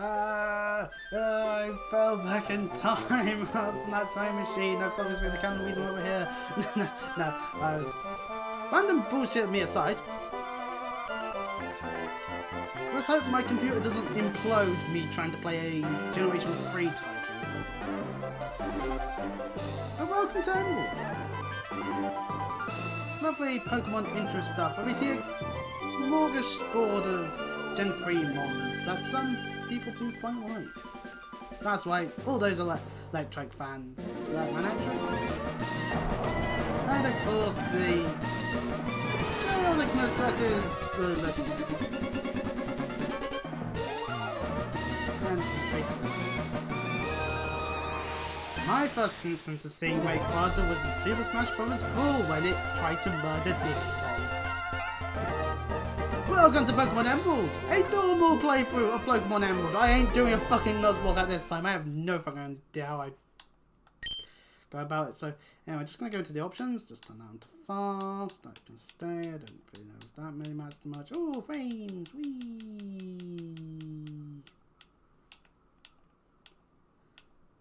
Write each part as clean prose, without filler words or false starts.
I fell back in time from that time machine. That's obviously the kind of reason why we're here. No. Random bullshit me aside. Let's hope my computer doesn't implode me trying to play a Generation 3 title. But welcome to Emerald. Lovely Pokemon interest stuff. And we see a smorgasbord of Gen 3 mons that some people do quite like. That's right, all those electric fans. And of course the chaoticness that is the Legends. And my first instance of seeing Rayquaza was in Super Smash Bros. Brawl when it tried to murder Diddy Kong. Welcome to Pokemon Emerald! A normal playthrough of Pokemon Emerald. I ain't doing a fucking Nuzlocke at this time. I have no fucking idea how I go about it. So, anyway, just going to go into the options. Just turn that on to fast. I can stay. I don't really know if that really matters too much. Oh, frames! Whee!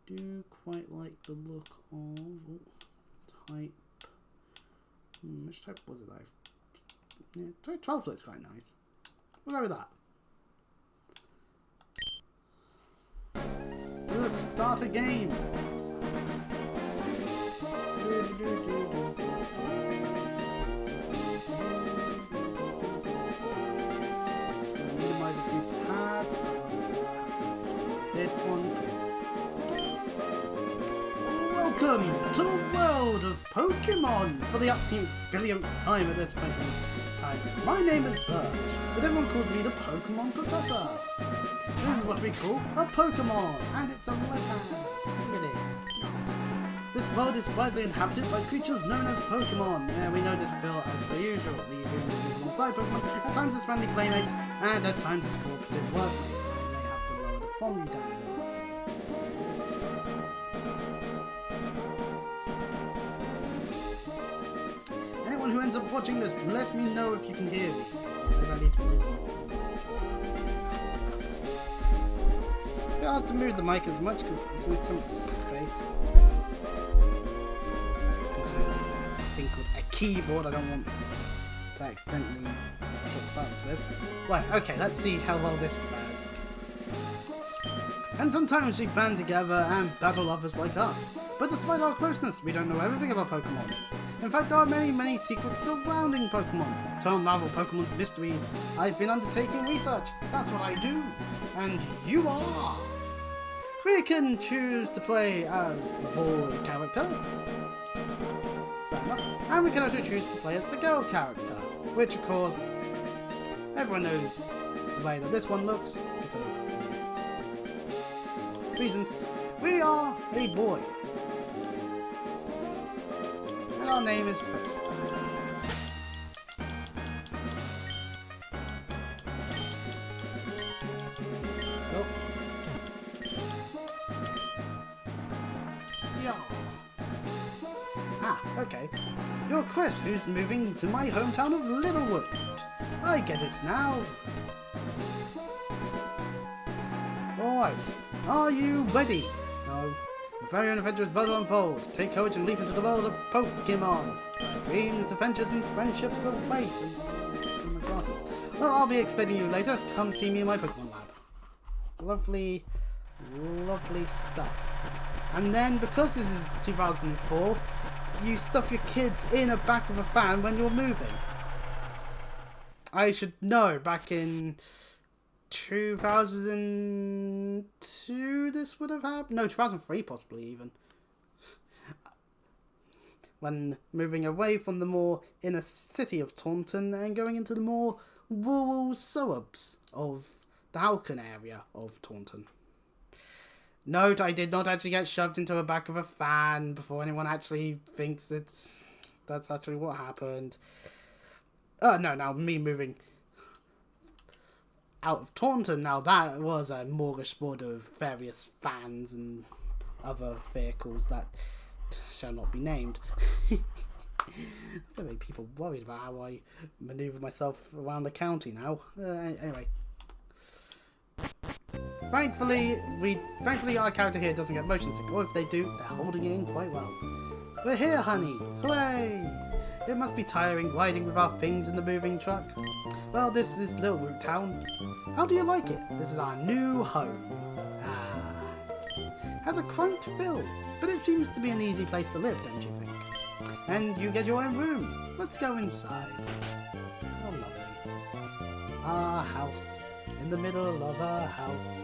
Do quite like the look of type. Which type was it? Yeah, 12 looks quite nice. We'll go with that. Let's start a game. Minimize a few tabs. This one. Welcome to the world of Pokemon for the upteenth billionth time at this point in time. My name is Birch, but everyone calls me the Pokemon Professor. This is what we call a Pokemon, and it's a left-hand. Look at it. This world is widely inhabited by creatures known as Pokemon. Yeah, we know this bill as per usual. The humans live alongside Pokemon, at times as friendly playmates, and at times as cooperative workmates. I may have to lower the volume down. Who ends up watching this, let me know if you can hear me. I need to move on. It's hard to move the mic as much because there's so much space. It's a thing called a keyboard I don't want to accidentally hit the buttons with. Right, okay, let's see how well this fares. And sometimes we band together and battle others like us. But despite our closeness, we don't know everything about Pokemon. In fact, there are many secrets surrounding Pokemon. To unravel Pokemon's mysteries, I've been undertaking research. That's what I do. And you are. We can choose to play as the boy character. Fair enough. And we can also choose to play as the girl character. Which, of course, everyone knows the way that this one looks. Because reasons. We are a boy. Our name is Chris. Oh. Yeah. Ah, okay. You're Chris, who's moving to my hometown of Littlewood. I get it now. Alright. Are you ready? No. Your very own adventure is about to unfold. Take courage and leap into the world of Pokemon. Dreams, adventures, and friendships await. My glasses. Well, I'll be expecting you later. Come see me in my Pokemon lab. Lovely, lovely stuff. And then, because this is 2004, you stuff your kids in the back of a fan when you're moving. I should know, back in 2002 this would have happened. No, 2003 possibly even. When moving away from the more inner city of Taunton and going into the more rural suburbs of the Hoenn area of Taunton. Note, I did not actually get shoved into the back of a fan before anyone actually thinks that's actually what happened. No, now me moving out of Taunton, now that was a smorgasbord of various fans and other vehicles that shall not be named. There may be people worried about how I manoeuvre myself around the county now. Anyway. Thankfully our character here doesn't get motion sick, or if they do, they're holding it in quite well. We're here, honey! Hooray! It must be tiring riding with our things in the moving truck. Well, this is Little Root Town. How do you like it? This is our new home. Has a quaint feel, but it seems to be an easy place to live, don't you think? And you get your own room. Let's go inside. Oh, lovely. Our house. In the middle of our house.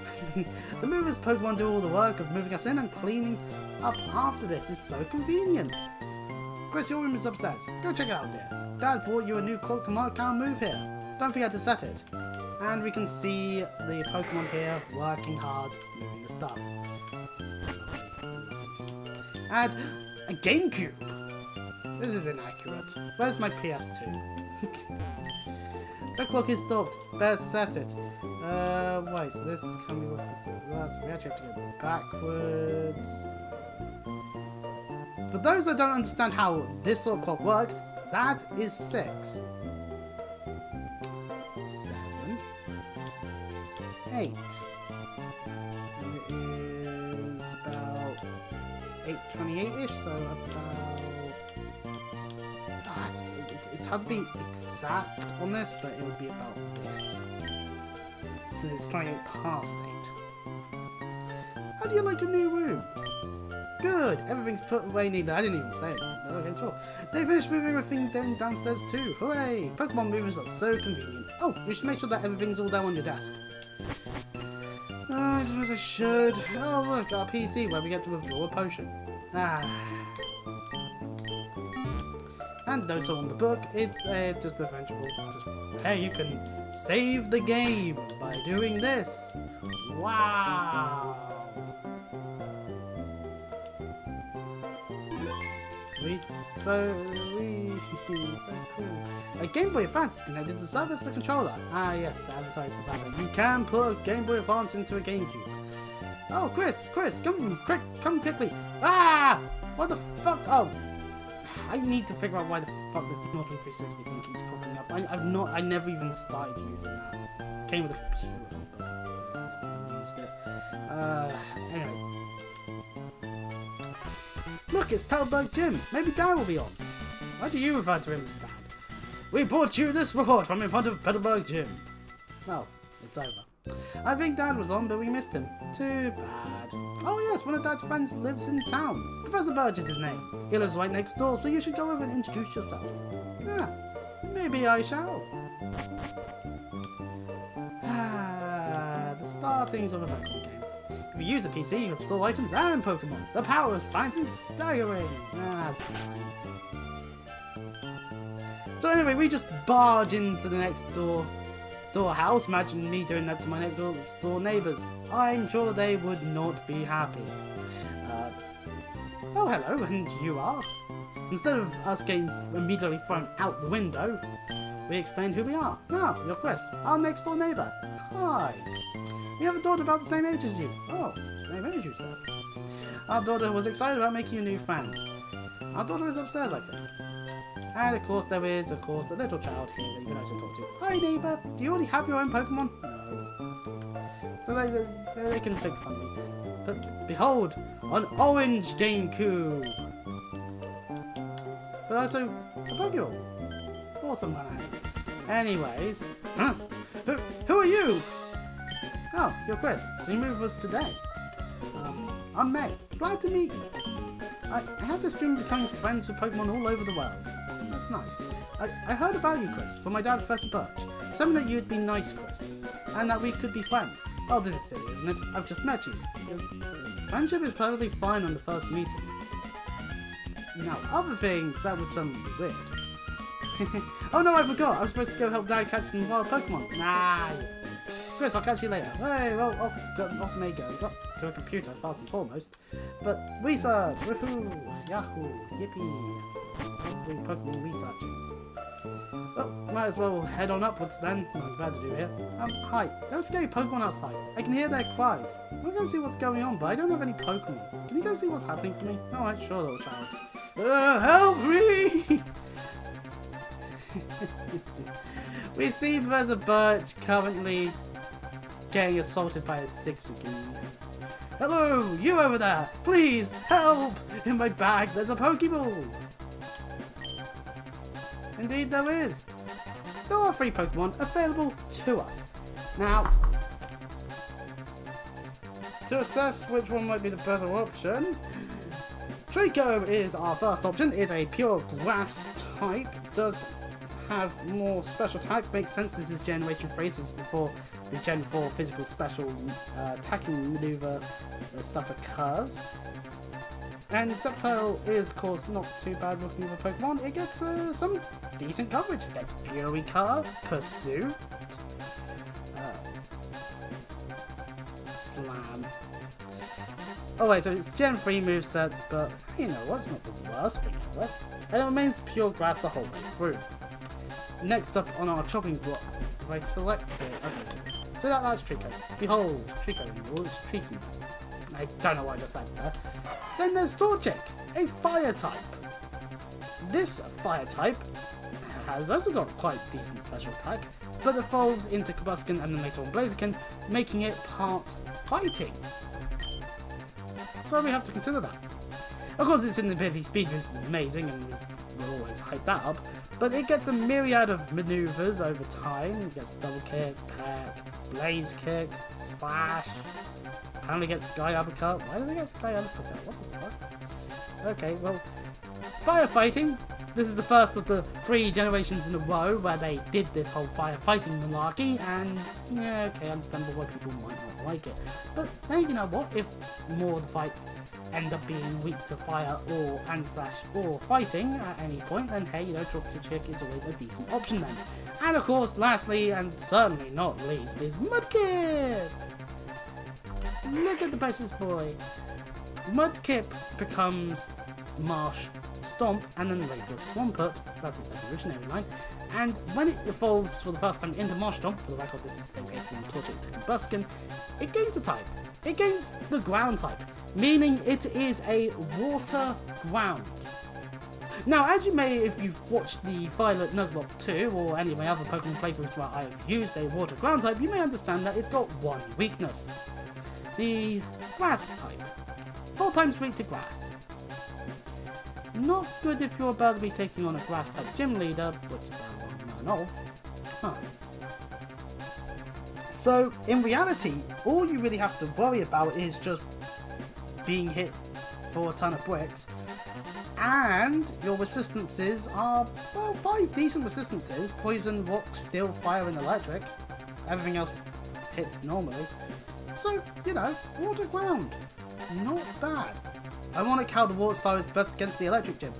The movers Pokemon do all the work of moving us in and cleaning up after this is so convenient. Chris, your room is upstairs. Go check it out, dear. Dad bought you a new clock to mark our move here. Don't forget to set it. And we can see the Pokemon here working hard, moving the stuff. Add a GameCube. This is inaccurate. Where's my PS2? The clock is stopped. Best set it. Wait, so this can be what's this? We actually have to go backwards. For those that don't understand how this sort of clock works, that is 6. 7. 8. And it is about 8:28-ish, so about... it's hard to be exact on this, but it would be about this. So it's 28 past 8. How do you like your new room? Good, everything's put away neatly. I didn't even say it. Okay, sure. They finished moving everything then downstairs too. Hooray! Pokemon movers are so convenient. Oh, you should make sure that everything's all down on your desk. Oh, I suppose I should. Oh look, our PC where we get to withdraw a potion. And notes on the book is just eventual. Hey, you can save the game by doing this. Wow! So cool. A Game Boy Advance is connected to service the controller. Yes, to advertise the fact that you can put a Game Boy Advance into a GameCube. Oh, Chris, come quickly. What the fuck? Oh, I need to figure out why the fuck this Modern 360 thing keeps popping up. I never even started using that. It came with a computer, but I never used it. Anyway. Look, it's Petalburg Gym. Maybe Dad will be on. Why do you refer to him as Dad? We brought you this report from in front of Petalburg Gym. Well, it's over. I think Dad was on, but we missed him. Too bad. Oh yes, one of Dad's friends lives in town. Professor Birch is his name. He lives right next door, so you should go over and introduce yourself. Maybe I shall. The startings of a Pokemon game. If you use a PC, you can store items and Pokemon. The power of science is staggering. Science. So anyway, we just barge into the next door house. Imagine me doing that to my next door neighbours. I'm sure they would not be happy. Oh, hello, and you are? Instead of us getting immediately thrown out the window, we explained who we are. You're Chris, our next door neighbour. Hi. We have a daughter about the same age as you. Oh, same age, you said. Our daughter was excited about making a new friend. Our daughter is upstairs, I think. And of course, there is, a little child here that you can also talk to. Hi, neighbour. Do you already have your own Pokemon? No. So they can make fun of me. But behold, an orange GameCube. But also a Pokeball. Awesome, man. Anyways, who are you? Oh, you're Chris, so you moved with us today. I'm May. Glad to meet you. I have this dream of becoming friends with Pokemon all over the world. That's nice. I heard about you, Chris, from my dad, Professor Birch. Something that you'd be nice, Chris, and that we could be friends. Oh, this is silly, isn't it? I've just met you. Friendship is perfectly fine on the first meeting. Now, other things, that would sound weird. Oh no, I forgot. I was supposed to go help Dad catch some wild Pokemon. Chris, I'll catch you later. Hey, well, off May go. Got to a computer, first and foremost. But research! Woohoo! Yahoo! Yippee! Every Pokemon researching. Well, might as well head on upwards then. Nothing bad to do here. Hi. There are scary Pokemon outside. I can hear their cries. I'm gonna go see what's going on, but I don't have any Pokemon. Can you go see what's happening for me? Alright, sure, little child. Help me! We see Professor Birch currently getting assaulted by a Zigzagoon. Hello, you over there! Please, help! In my bag, there's a Pokeball! Indeed there is. There are 3 Pokemon available to us. Now, to assess which one might be the better option, Trico is our first option. It's a pure grass type. Does have more special attack. Makes sense, this is Generation 3. This is before the Gen 4 physical special attacking maneuver stuff occurs. And Sceptile is, of course, not too bad looking of a Pokemon. It gets some decent coverage. It gets Fury Car, Pursue, Slam. Oh wait, so it's Gen 3 movesets, but you know what's not the worst thing ever. And it remains pure grass the whole way through. Next up on our chopping block, if I select it, okay. So that's Trico. Behold, Trico in all its triciness. I don't know why I just said that. Then there's Torchic, a fire type. This fire type has also got quite decent special attack, but evolves into Combusken and then later on Blaziken, making it part fighting. So we have to consider that. Of course, its inability speed is amazing, and we'll always hype that up, but it gets a myriad of maneuvers over time. It gets double kick, peck, blaze kick, splash. Apparently gets Sky Uppercut. Why does it get Sky Uppercut? What the fuck? Okay, well, firefighting. This is the first of the 3 generations in a row where they did this whole firefighting malarkey, and yeah, okay, understandable why people might not like it. But then you know what? If more of the fights end up being weak to fire or or fighting at any point, then hey, you know, Torchic is always a decent option then. And of course, lastly and certainly not least, is Mudkip. Look at the precious boy. Mudkip becomes Marsh Stomp and then later Swampert, that's its evolutionary line, and when it evolves for the first time into Marsh Stomp, for the record this is the same case when Torchic to Combusken, it gains a type. It gains the ground type, meaning it is a water ground. Now, as you may, if you've watched the Violet Nuzlocke 2 or any of my other Pokemon playthroughs where I have used a water ground type, you may understand that it's got one weakness. The grass type. 4 times weak to grass. Not good if you're about to be taking on a grass type gym leader, which there are none of. Huh. So, in reality, all you really have to worry about is just being hit for a ton of bricks. And your resistances are, well, 5 decent resistances. Poison, rock, steel, fire, and electric. Everything else hits normally. So, you know, water ground. Not bad. Ironic how the water style is best against the electric gym.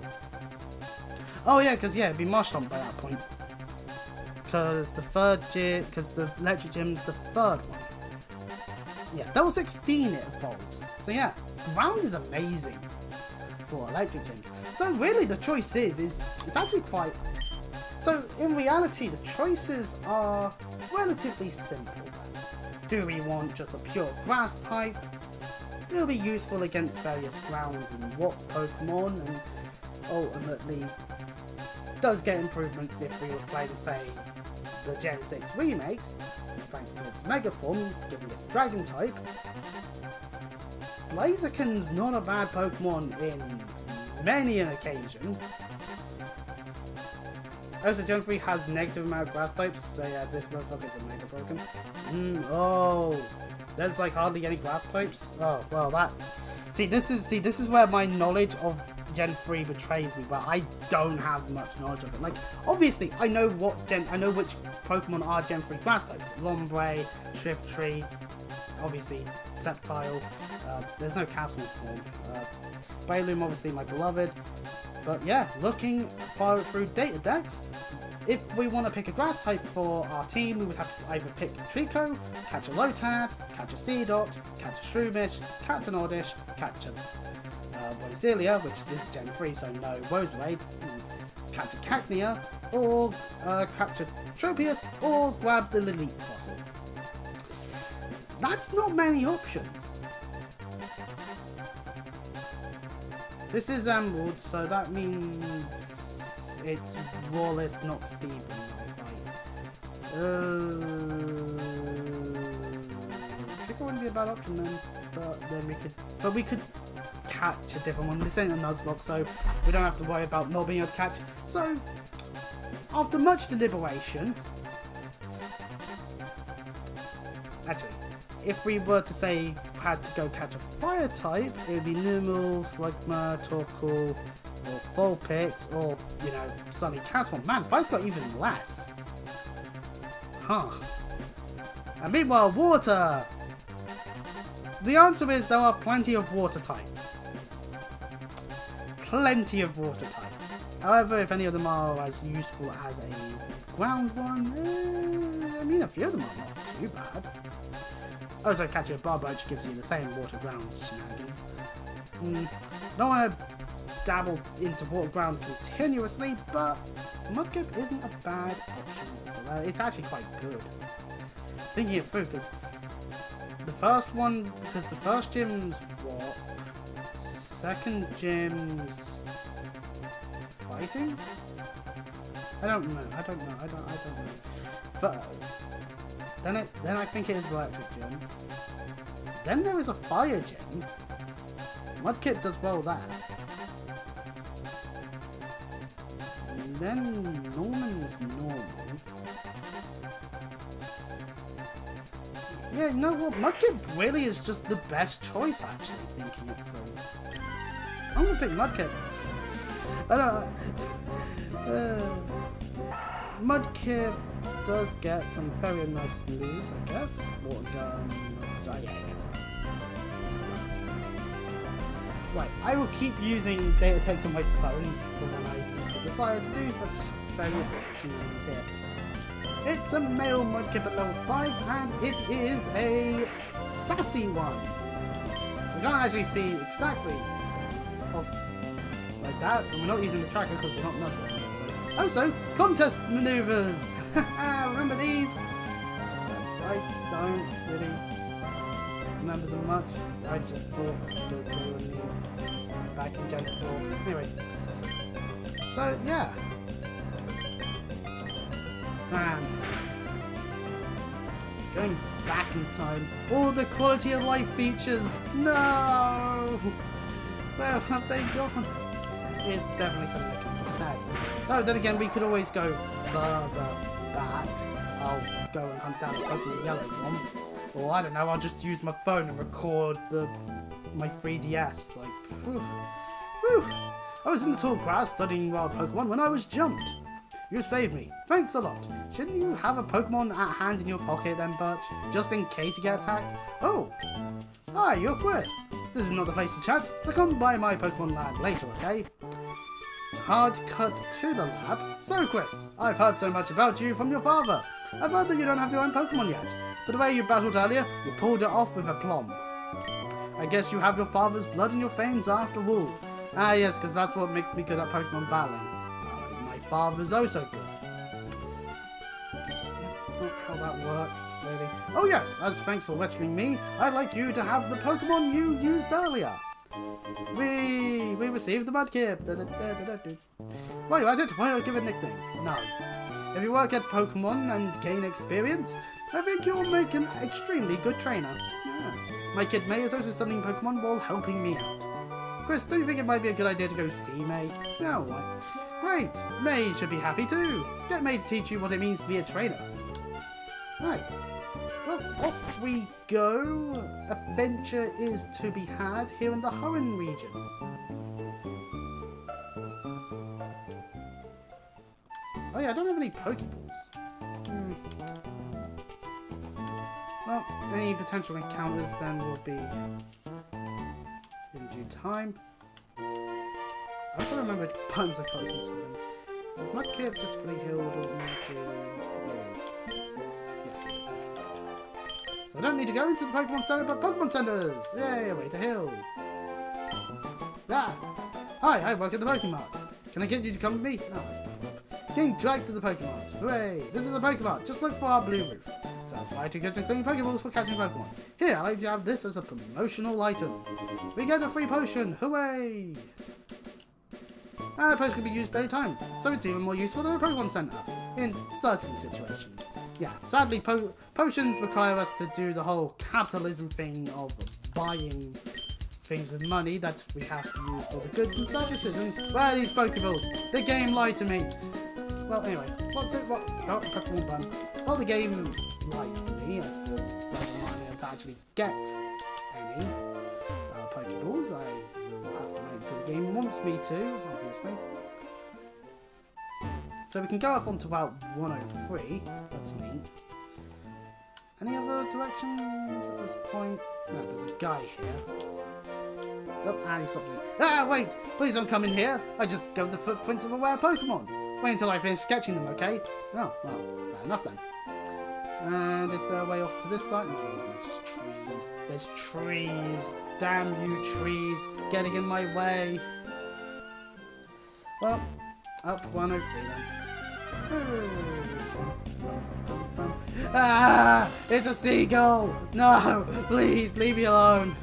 Oh yeah, because yeah, it'd be Marsh Stomp by that point. Because the electric gym's the 3rd one. Yeah, level 16 it evolves. So yeah, ground is amazing for electric gyms. So really the choice is it's actually quite... So in reality the choices are relatively simple. Do we want just a pure grass type? It'll be useful against various grounds and what Pokemon, and ultimately does get improvements if we were playing, say, the Gen 6 remakes, thanks to its Mega Form, giving it Dragon type. Blaziken's not a bad Pokemon in many an occasion. Also, Gen 3 has negative amount of grass types, so yeah, this motherfucker's a Mega Pokemon. Oh, there's like hardly any grass types. Oh, well that... See, this is where my knowledge of Gen 3 betrays me, but I don't have much knowledge of it. Like, obviously, I know which Pokemon are Gen 3 grass types. Lombre, Shiftry, obviously, Sceptile. There's no Castle form. Breloom, obviously, my beloved. But yeah, looking through data decks, if we want to pick a grass type for our team, we would have to either pick Trico, catch a Lotad, catch a Seedot, catch a Shroomish, catch an Oddish, catch a Roselia, which this is Gen 3, so no Roserade, catch a Cacnea, or catch a Tropius, or grab the Lilith fossil. That's not many options. This is Emerald, so that means it's Wallace, not Steven. wouldn't be a bad option then. But we could catch a different one. This ain't a Nuzlocke, so we don't have to worry about not being able to catch. So, after much deliberation, actually, if we were to say had to go catch a fire type, it would be Numel, Slugma, Torkoal, or Vulpix, or, you know, Sunny Castle. Man, fire's got even less. Huh. And meanwhile, water! The answer is there are plenty of water types. Plenty of water types. However, if any of them are as useful as a ground one, I mean, a few of them are not too bad. Also, catching a Barboach gives you the same water ground shenanigans. Don't want to dabble into water ground continuously, but Mudkip isn't a bad option. So it's actually quite good. Thinking it through, because the first gym's what? Second gym's fighting? I don't know. But then I think it is electric gym. Then there is a fire gym. Mudkip does well there. And then Norman's normal. Yeah, you know what? Mudkip really is just the best choice, actually, thinking it through. I'm gonna pick Mudkip. I don't Mudkip does get some very nice moves, I guess. Water gun. Oh, yeah, right, I will keep using data text on my phone for when I need to decide to do for various shenanigans here. It's a male Mudkip at level 5, and it is a sassy one. So we can't actually see exactly of like that, and we're not using the tracker because we're not nothing. So. Also, contest maneuvers! Remember these? I don't really remember them much. I just thought they were new back in Gen 4. Anyway, so yeah. Man, going back in time, all the quality of life features, no! Where have they gone? It's definitely something that can be sad. Though then again, we could always go further back. I'll go and hunt down the Pokemon Yellow one. Or I don't know, I'll just use my phone and record my 3DS. Like, whew. Whew. I was in the tall grass studying wild Pokemon when I was jumped. You saved me. Thanks a lot. Shouldn't you have a Pokemon at hand in your pocket then, Birch? Just in case you get attacked? Oh! Hi, you're Chris. This is not the place to chat, so come by my Pokemon lab later, okay? Hard cut to the lab. So, Chris, I've heard so much about you from your father. I've heard that you don't have your own Pokemon yet, but the way you battled earlier, you pulled it off with aplomb. I guess you have your father's blood in your veins after all. Ah, yes, because that's what makes me good at Pokemon battling. My father's oh so good. That's not how that works, really. Oh yes, as thanks for rescuing me, I'd like you to have the Pokemon you used earlier. We received the Mudkip. While you're at it, why not give it a nickname? No. If you work at Pokemon and gain experience, I think you'll make an extremely good trainer. Yeah. My kid May is also studying Pokemon while helping me out. Chris, don't you think it might be a good idea to go see May? No, what? Great! May should be happy too. Get May to teach you what it means to be a trainer. Right. Well, off we go. Adventure is to be had here in the Hoenn region. Oh yeah, I don't have any Pokeballs. Well, any potential encounters then will be in due time. I also remember buttons of Pokeballs for them. Is Mudkip just fully healed automatically? So I don't need to go into the Pokemon Center, but Pokemon Centers! Yay, a way to heal. Ah! Hi, I work at the Pokemon. Can I get you to come with me? Oh, getting dragged to the Pokemon. Hooray! This is a Pokemon. Just look for our blue roof. So I'll fly tickets and clean Pokeballs for catching Pokemon. Here, I'd like to have this as a promotional item. We get a free potion. Hooray! And a potion can be used anytime, so it's even more useful than a Pokemon Center in certain situations. yeah, sadly, potions require us to do the whole capitalism thing of buying things with money that we have to use for the goods and services. And where are these Pokeballs? The game lied to me. Well, anyway, what's it? What? Oh, got the wrong button. Well, the game lies to me as to whether or not I'm able to actually get any Pokeballs. I will have to wait until the game wants me to, obviously. So we can go up onto Route 103. That's neat. Any other directions at this point? No, there's a guy here. Oh, and he stopped me. Ah, wait! Please don't come in here! I just discovered the footprints of a rare Pokemon. Wait until I finish sketching them, okay? Oh, well, fair enough then. And is there a way off to this side? No, there isn't. There's just trees. There's trees. Damn you trees. Getting in my way. Well, up 103 then. Ah! It's a seagull! No! Please, leave me alone!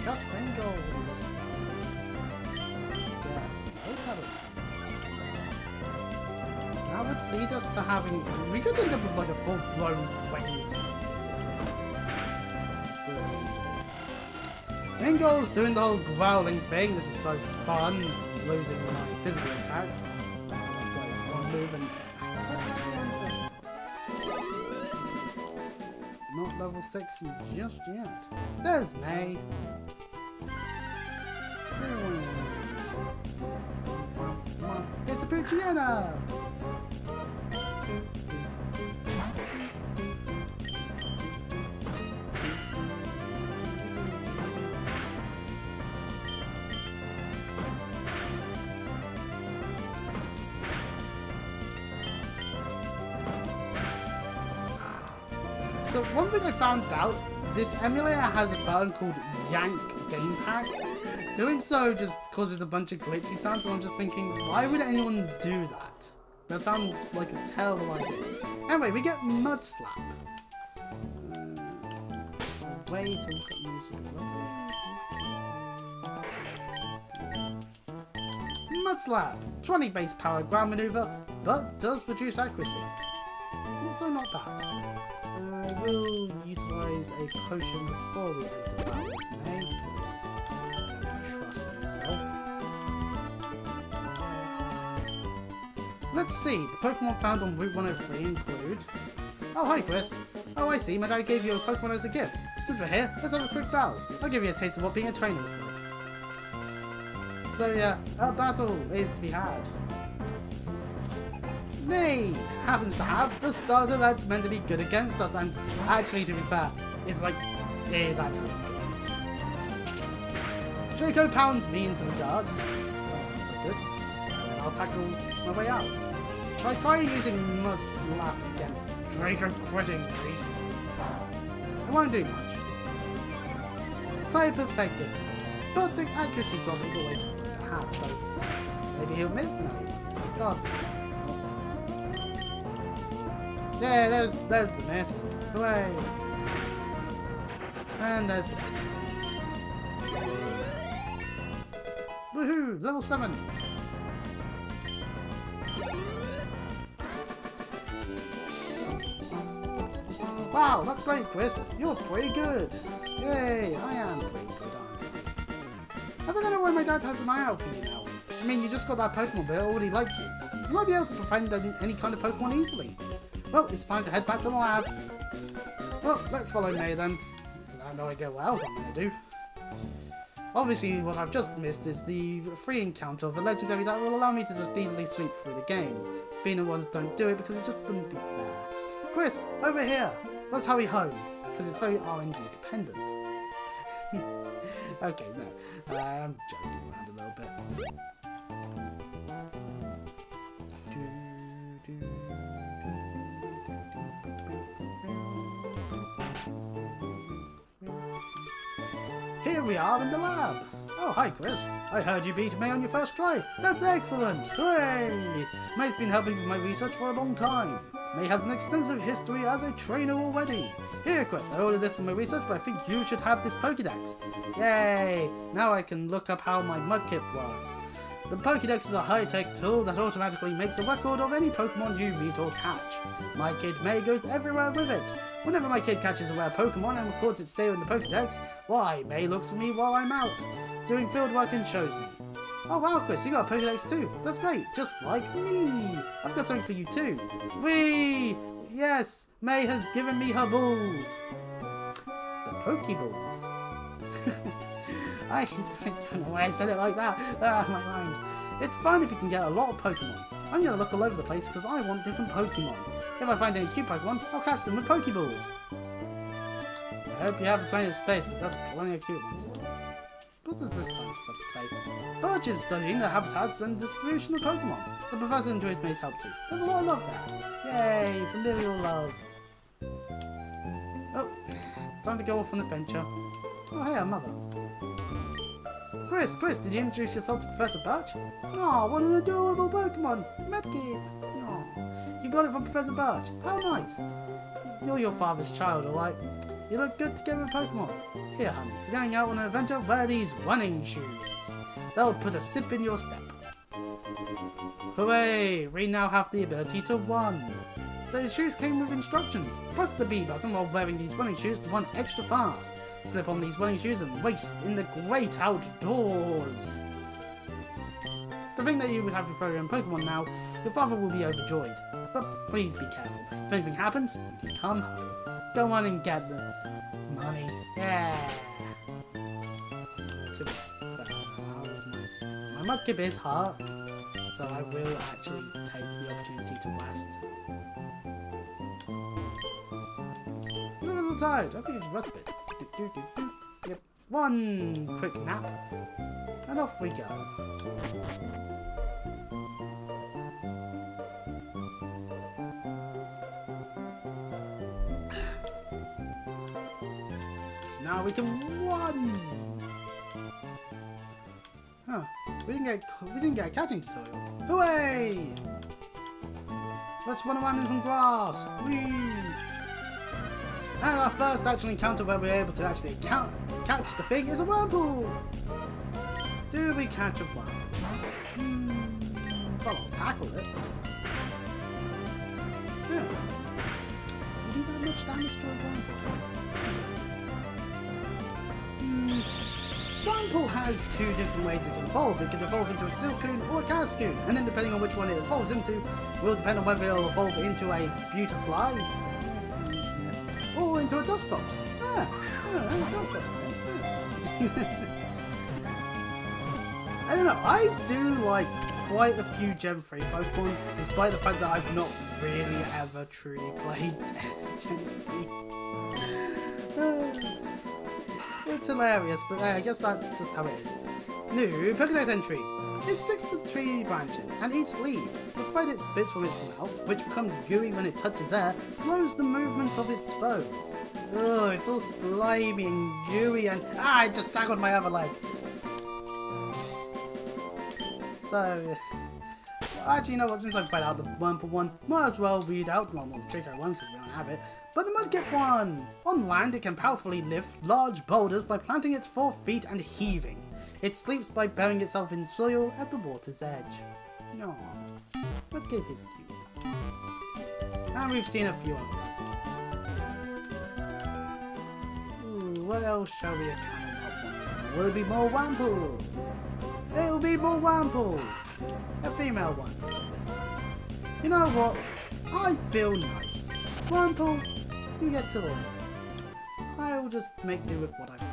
Catch Bengal in this one. Yeah, no pedals. That would lead us to having... We could end up with like a full-blown winged. Bengal's doing the whole growling thing. This is so fun. Losing my physical attack. I've got this one move and... Not level 6 just yet. There's May. It's a Poochyena! So one thing I found out, this emulator has a button called Yank Gamepad. Doing so just causes a bunch of glitchy sounds, and I'm just thinking, why would anyone do that? That sounds like a terrible idea. Anyway, we get Mud Slap. Way to look at music. Mud Slap! 20 base power ground maneuver, but does reduce accuracy. Also not bad. I will utilise a potion before we enter that with May, because I don't trust myself. Let's see, the Pokemon found on Route 103 include... Oh, hi Chris! Oh, I see, my dad gave you a Pokemon as a gift. Since we're here, let's have a quick battle. I'll give you a taste of what being a trainer is like. So yeah, a battle is to be had. May happens to have the starter that's meant to be good against us, and actually, to be fair, it's like, it is actually good. Draco pounds me into the guard. That's not so good. And I'll tackle my way out. I try using Mud Slap against Draco critting me. It won't do much. Type effective, but the accuracy drop is always something to have, so maybe he'll miss. No, it's a guard. Yeah, there's the miss. Hooray! And there's the... Woohoo! Level 7! Wow, that's great, Chris! You're pretty good! Yay! I am pretty good, aren't I? I think I know why my dad has an eye out for you now. I mean, you just got that Pokemon that already likes you. You might be able to befriend any kind of Pokemon easily. Well, it's time to head back to the lab. Well, let's follow May then. I have no idea what else I'm going to do. Obviously, what I've just missed is the free encounter of a legendary that will allow me to just easily sweep through the game. Spinner ones don't do it because it just wouldn't be fair. Chris, over here! Let's hurry home, because it's very RNG dependent. Okay, no. I'm joking around a little bit. Here we are in the lab. Oh, hi Chris. I heard you beat May on your first try. That's excellent. Hooray! May's been helping with my research for a long time. May has an extensive history as a trainer already. Here, Chris, I ordered this for my research, but I think you should have this Pokédex. Yay! Now I can look up how my Mudkip works. The Pokédex is a high-tech tool that automatically makes a record of any Pokemon you meet or catch. My kid May goes everywhere with it. Whenever my kid catches a rare Pokemon and records its state in the Pokédex, why, May looks for me while I'm out doing field work and shows me. Oh wow, Chris, you got a Pokédex too. That's great, just like me. I've got something for you too. Whee! Yes, May has given me her balls. The Pokeballs. I don't know why I said it like that. Ah, my mind. It's fine if you can get a lot of Pokemon. I'm gonna look all over the place because I want different Pokemon. If I find any cute Pokemon, I'll catch them with Pokeballs. I hope you have plenty of space because that's plenty of cute ones. What does this scientist have to say? Birch is studying the habitats and distribution of Pokemon. The professor enjoys May's help too. There's a lot of love there. Yay, familial love. Oh, time to go off on an adventure. Oh, hey, our mother. Chris, did you introduce yourself to Professor Birch? Oh, what an adorable Pokemon! Mudkip! Oh, you got it from Professor Birch. How nice! You're your father's child, alright? You look good together with Pokemon. Here, honey, if you're going out on an adventure, wear these running shoes. They'll put a sip in your step. Hooray! We now have the ability to run. Those shoes came with instructions. Press the B button while wearing these running shoes to run extra fast. Slip on these running shoes and race in the great outdoors. To think that you would have your very own Pokemon now, your father will be overjoyed. But please be careful. If anything happens, you can come home. Go on and get the money. Yeah. My Mudkip is hurt, so I will actually take the opportunity to rest. I'm a little tired. I think you should rest a bit. Yep. One quick nap, and off we go. So now we can run. Huh? We didn't get a catching tutorial. Hooray! Let's run around in some grass. Whee! And our first actual encounter where we're able to actually catch the thing is a whirlpool! Do we catch a whirlpool? Well, I'll tackle it. Yeah. You do that much damage to a whirlpool? Whirlpool has two different ways it can evolve. It can evolve into a Silcoon or a Cascoon, and then depending on which one it evolves into, will depend on whether it will evolve into a Beautifly or into a Dustox. Dustox. I don't know, I do like quite a few Gen 3 Pokemon, despite the fact that I've not really ever truly played Gen 3. It's hilarious, but I guess that's just how it is. New Pokédex entry. It sticks to tree branches and eats leaves. The thread it spits from its mouth, which becomes gooey when it touches air, slows the movements of its foes. Ugh, it's all slimy and gooey and... I just tackled my other leg. So... Actually, you know what, since I've played out the Wurmple one, might as well read out, well, not the Trico one because we don't have it, but the Mudkip one! On land, it can powerfully lift large boulders by planting its 4 feet and heaving. It sleeps by burying itself in soil at the water's edge. No, Mudkip is cute. And we've seen a few of them. Ooh, what else shall we account? Will it be more Wurmple? It'll be more Wurmple! A female one this time. You know what? I feel nice. Wurmple, you get to live. I'll just make do with what I've got.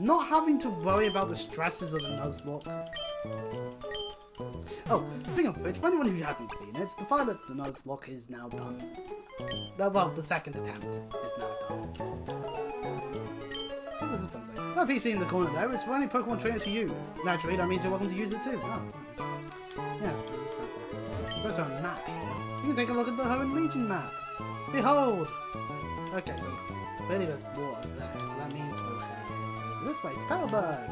Not having to worry about the stresses of a Nuzlocke. Oh, speaking of which, for anyone who hasn't seen it, the pilot the Nuzlocke is now done. Well, the second attempt is now done. What does this button say? That PC in the corner there is for any Pokemon trainer to use. Naturally, that means you're welcome to use it too. Oh. Yes, there's also a map here. You can take a look at the Hoenn region map. Behold! Okay, so clearly there's water there, so that means we'll head this way to Pelberg.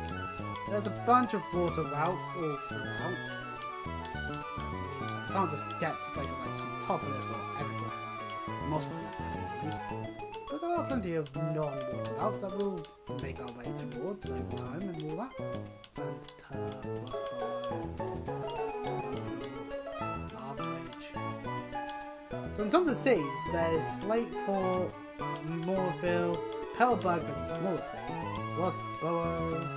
There's a bunch of water routes all throughout. That means I can't just get to places like some top of this or everywhere. Most of the time. But there are plenty of non-water routes that we'll make our way towards over time and all that. And turf, lava rage. So in terms of cities, there's Lakeport, Moorville, Pellberg is a smaller city, Rossborough,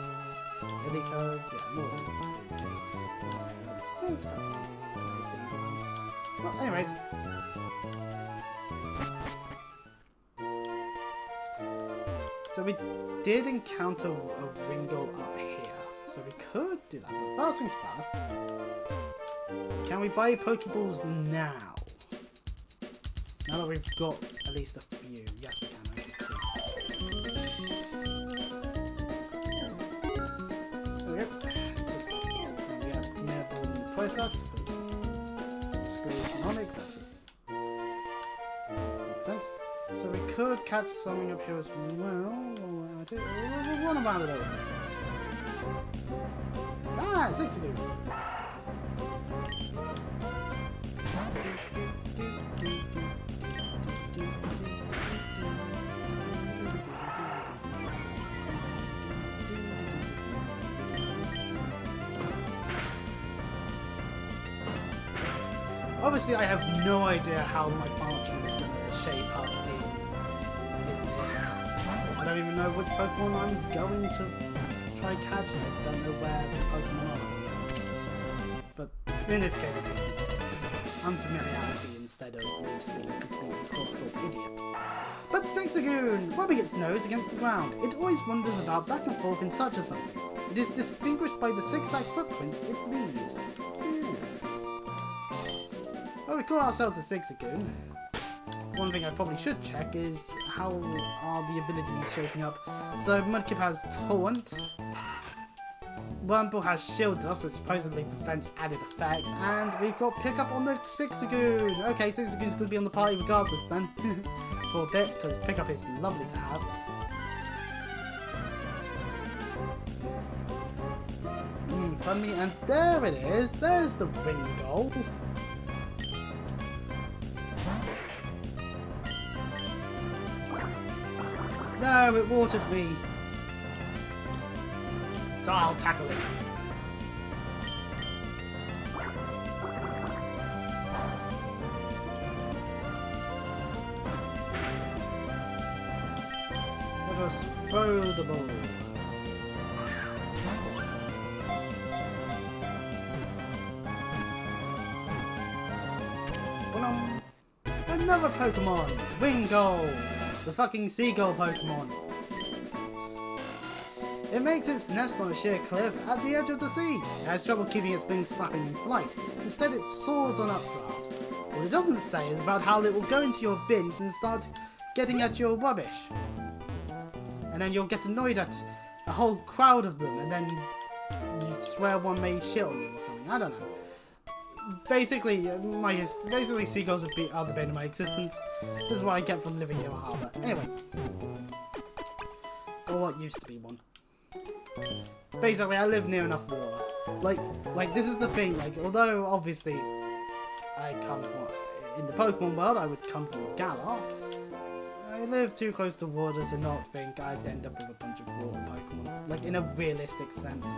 Lily Cove, yeah, more than just cities. Well, anyways. So we did encounter a Ringo up here, so we could do that, but first things first, can we buy Pokeballs now? Now that we've got at least a few, yes we can, there we go. Just get nearable in the process, because screw economics, that just makes sense. So we could catch something up here as well. We'll run around a little bit. Ah, 60. Obviously, I have no idea how my final team is going to shape up in this. I don't even know which Pokemon I'm going to try catching. I don't know where the Pokemon are sometimes. But in this case, it makes sense. Unfamiliarity instead of me just being a completely colossal idiot. But Sixagoon, rubbing its nose against the ground, it always wanders about back and forth in search of something. It is distinguished by the zigzag footprints it leaves. Well, we call ourselves a Sixagoon. One thing I probably should check is how are the abilities shaping up. So Mudkip has Taunt, Wurmple has Shield Dust, which supposedly prevents added effects, and we've got Pickup on the Sixagoon. Okay, Sixagoon's going to be on the party regardless then, for a bit, because Pickup is lovely to have. Pardon me, and there it is. There's the Ringo. No, it watered me. So I'll tackle it. Let us throw the ball. Another Pokemon! Wingull! The fucking seagull Pokemon. It makes its nest on a sheer cliff at the edge of the sea. It has trouble keeping its wings flapping in flight. Instead it soars on updrafts. What it doesn't say is about how it will go into your bins and start getting at your rubbish. And then you'll get annoyed at a whole crowd of them, and then you swear one may shit on you or something. I don't know. Basically, seagulls are the bane of my existence. This is what I get for living near a harbour. Anyway. Or what used to be one. Basically, I live near enough water. Like this is the thing, like, although obviously I come from, in the Pokemon world, I would come from Galar, I live too close to water to not think I'd end up with a bunch of water Pokemon. Like, in a realistic sense.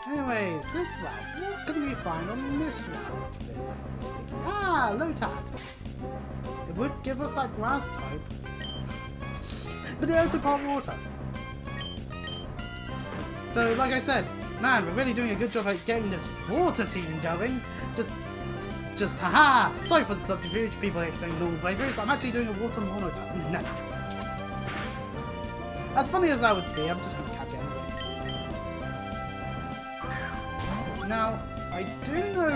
Anyways, this route. What can we find on this route? Ah, Lotad. It would give us that grass type. But it also part water. So, like I said, man, we're really doing a good job at getting this water team going. Just haha! Sorry for the subterfuge, people expecting normal playthroughs. I'm actually doing a water mono type. No. As funny as that would be, I'm just gonna catch it anyway. Now, I do know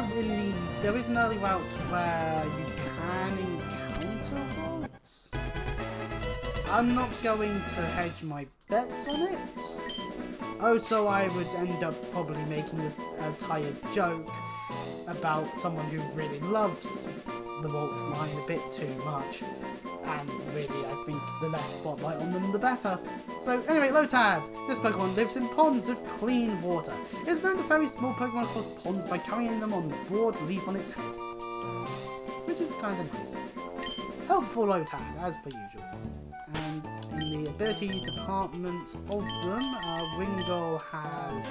there is an early route where you can encounter bolts. I'm not going to hedge my bets on it. Oh, so I would end up probably making this tired joke about someone who really loves the Waltz line a bit too much. And really, I think the less spotlight on them, the better. So anyway, Lotad. This Pokemon lives in ponds with clean water. It's known to ferry small Pokemon across ponds by carrying them on the broad leaf on its head. Which is kind of nice. Helpful Lotad, as per usual. And in the ability department of them, Ringdol has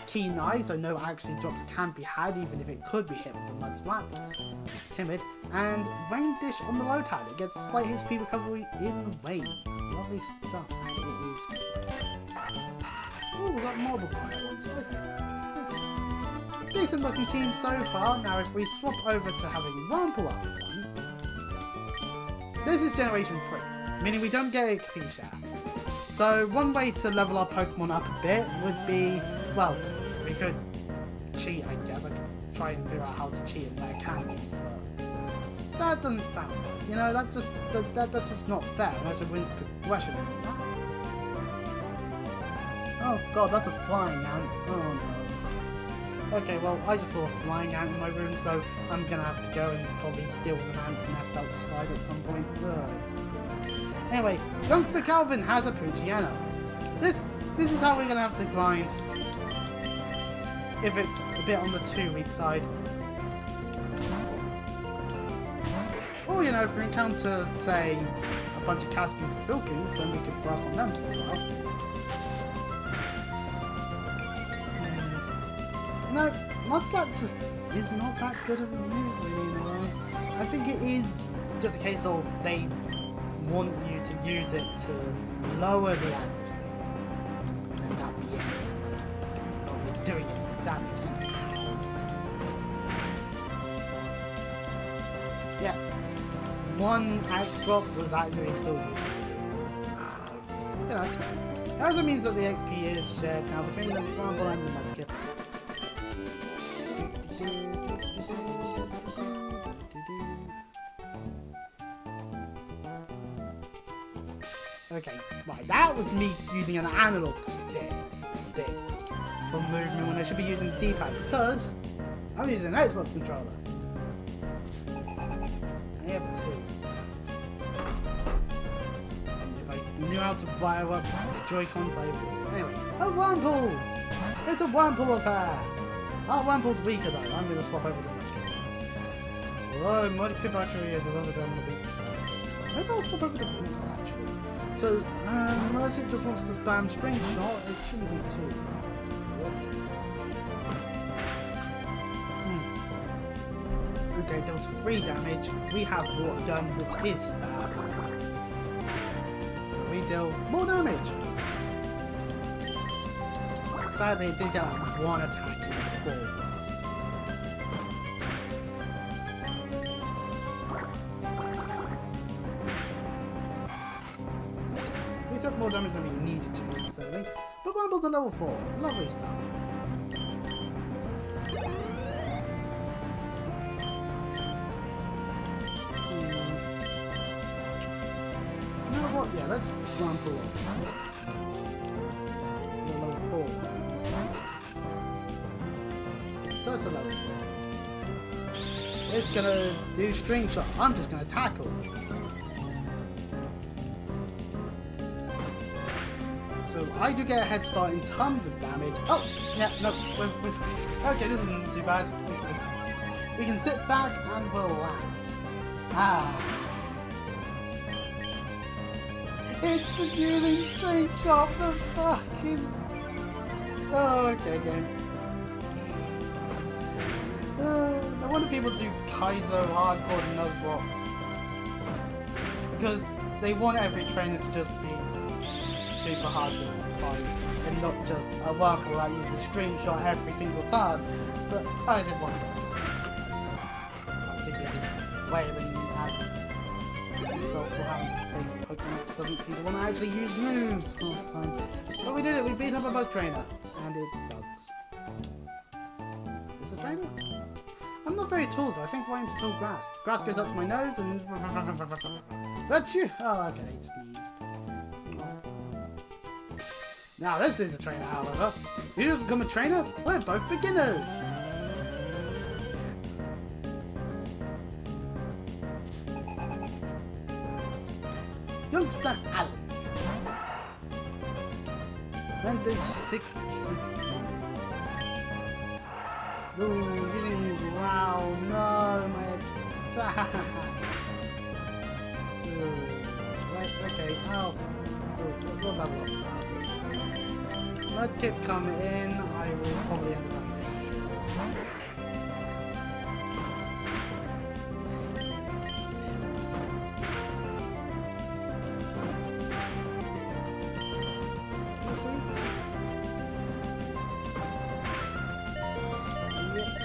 Keen Eye, so no actually drops can be had, even if it could be hit with a Mud Slap. It's timid. And Rain Dish on the Lotad. It gets slight HP recovery in rain. Lovely stuff. And it is... Oh, we've got multiple quiet ones. Okay. Decent looking team so far. Now if we swap over to having Wurmple up front, this is Generation 3, meaning we don't get XP share. So one way to level our Pokemon up a bit would be, well, we could cheat, I guess. I could try and figure out how to cheat and wear candies, but that doesn't sound good. You know, that's just not fair unless it wins progression. Oh god, that's a flying ant. Oh no. Okay, well, I just saw a flying ant in my room, so I'm gonna have to go and probably deal with an ant's nest outside at some point. Ugh. Anyway, Youngster Calvin has a Poochyena. This is how we're gonna have to grind. If it's a bit on the 2-week side. Or, you know, if we encounter, say, a bunch of Cascoons and Silcoons, then we could work on them for a while. No, Mudslap just is not that good of a move, really, in a way. I think it is just a case of they want you to use it to lower the accuracy. And then that be it. Not really doing it for damage anyway. Yeah. One act drop was actually still useful to do. So, you know. That also means that the XP is shared now between the Rumble and the Mudkip. Okay, right, that was me using an analog stick for movement when I should be using the D-pad because I'm using an Xbox controller. I have 2. And if I knew how to wire up Joy-Cons, I would. Anyway, a Wurmple! It's a Wurmple affair! Our Wurmple's weaker though, I'm going to swap over to Mudkip. Although Mudkip actually is a little bit on the weak side. Maybe I'll swap over to Mudkip actually. Because unless it just wants to spam String Shot, it shouldn't be too hard to do it. Okay, there was 3 damage. We have Water Gun, which is Stab. So we deal more damage. Sadly, it did get 1 attack before us. Took more damage than we needed to necessarily, but Wumble's a level 4. Lovely stuff. You know what? Yeah, let's Wumble off. The level 4. So it's a level 4. It's gonna do String Shot. I'm just gonna tackle. So I do get a head start in tons of damage. Oh, yeah, no, okay, this isn't too bad. We can sit back and relax. It's just using String Shot. The fuck is... Oh, okay, game. No wonder people do Kaizo hardcore Nuzlocke. Because they want every trainer to just be super hard to fight and not just a Wurmple that uses String Shot every single time. But I did want to. I'm too busy wailing at myself for having to face a Pokemon that doesn't seem to want to actually use moves all the time. But we did it, we beat up a bug trainer. And it's bugs. Is this a trainer? I'm not very tall, so I think right into tall grass. Grass goes up to my nose and... That's you! Oh, okay, he sneezed. Now this is a trainer, however. You just become a trainer? We're both beginners! Youngster Alan. 26. Ooh, using wow, no, my attack. Right, okay, we'll level up this. Mudkip come in, I will probably end up having to heal.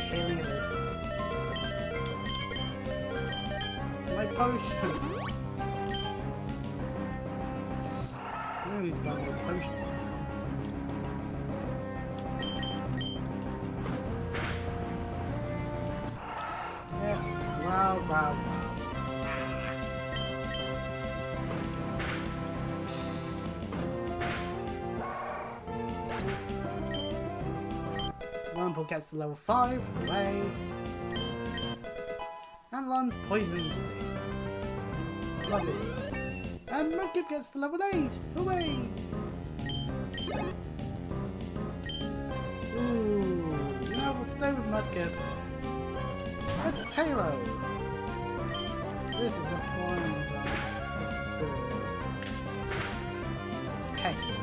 Here it is. My potion. I need to buy more potions now. Yeah. Wow. Wurmple gets to level 5, away. And lands Poison Sting. Lovely stuff. And Mudkip gets to level 8, away. Ooh, you know, we'll stay with Mudkip. A Tailo. This is a flying drum. That's bird. That's Pecky.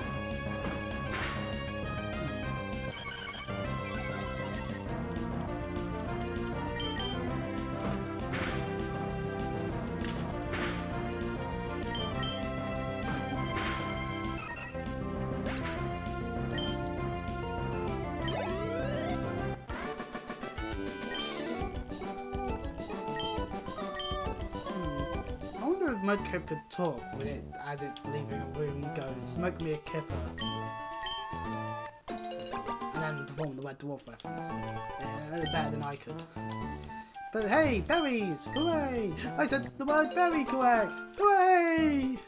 Mudkip could talk with it as it's leaving a room. Goes, smoke me a kipper, and then perform the Wet Dwarf reference. Better than I could. But hey, berries! Hooray! I said the word berry correct! Hooray!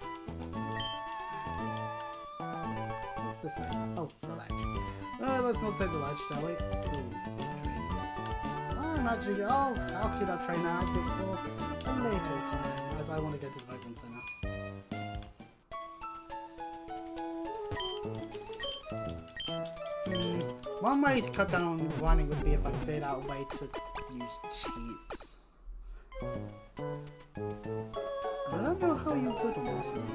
What's this way? Oh, the ledge. Let's not take the ledge, shall we? Ooh, train. I'm actually. Oh, I'll keep that train out before a later time. I want to go to the Pokemon Center. One way to cut down on running would be if I figured out a way to use cheats. I don't know how you could on this one.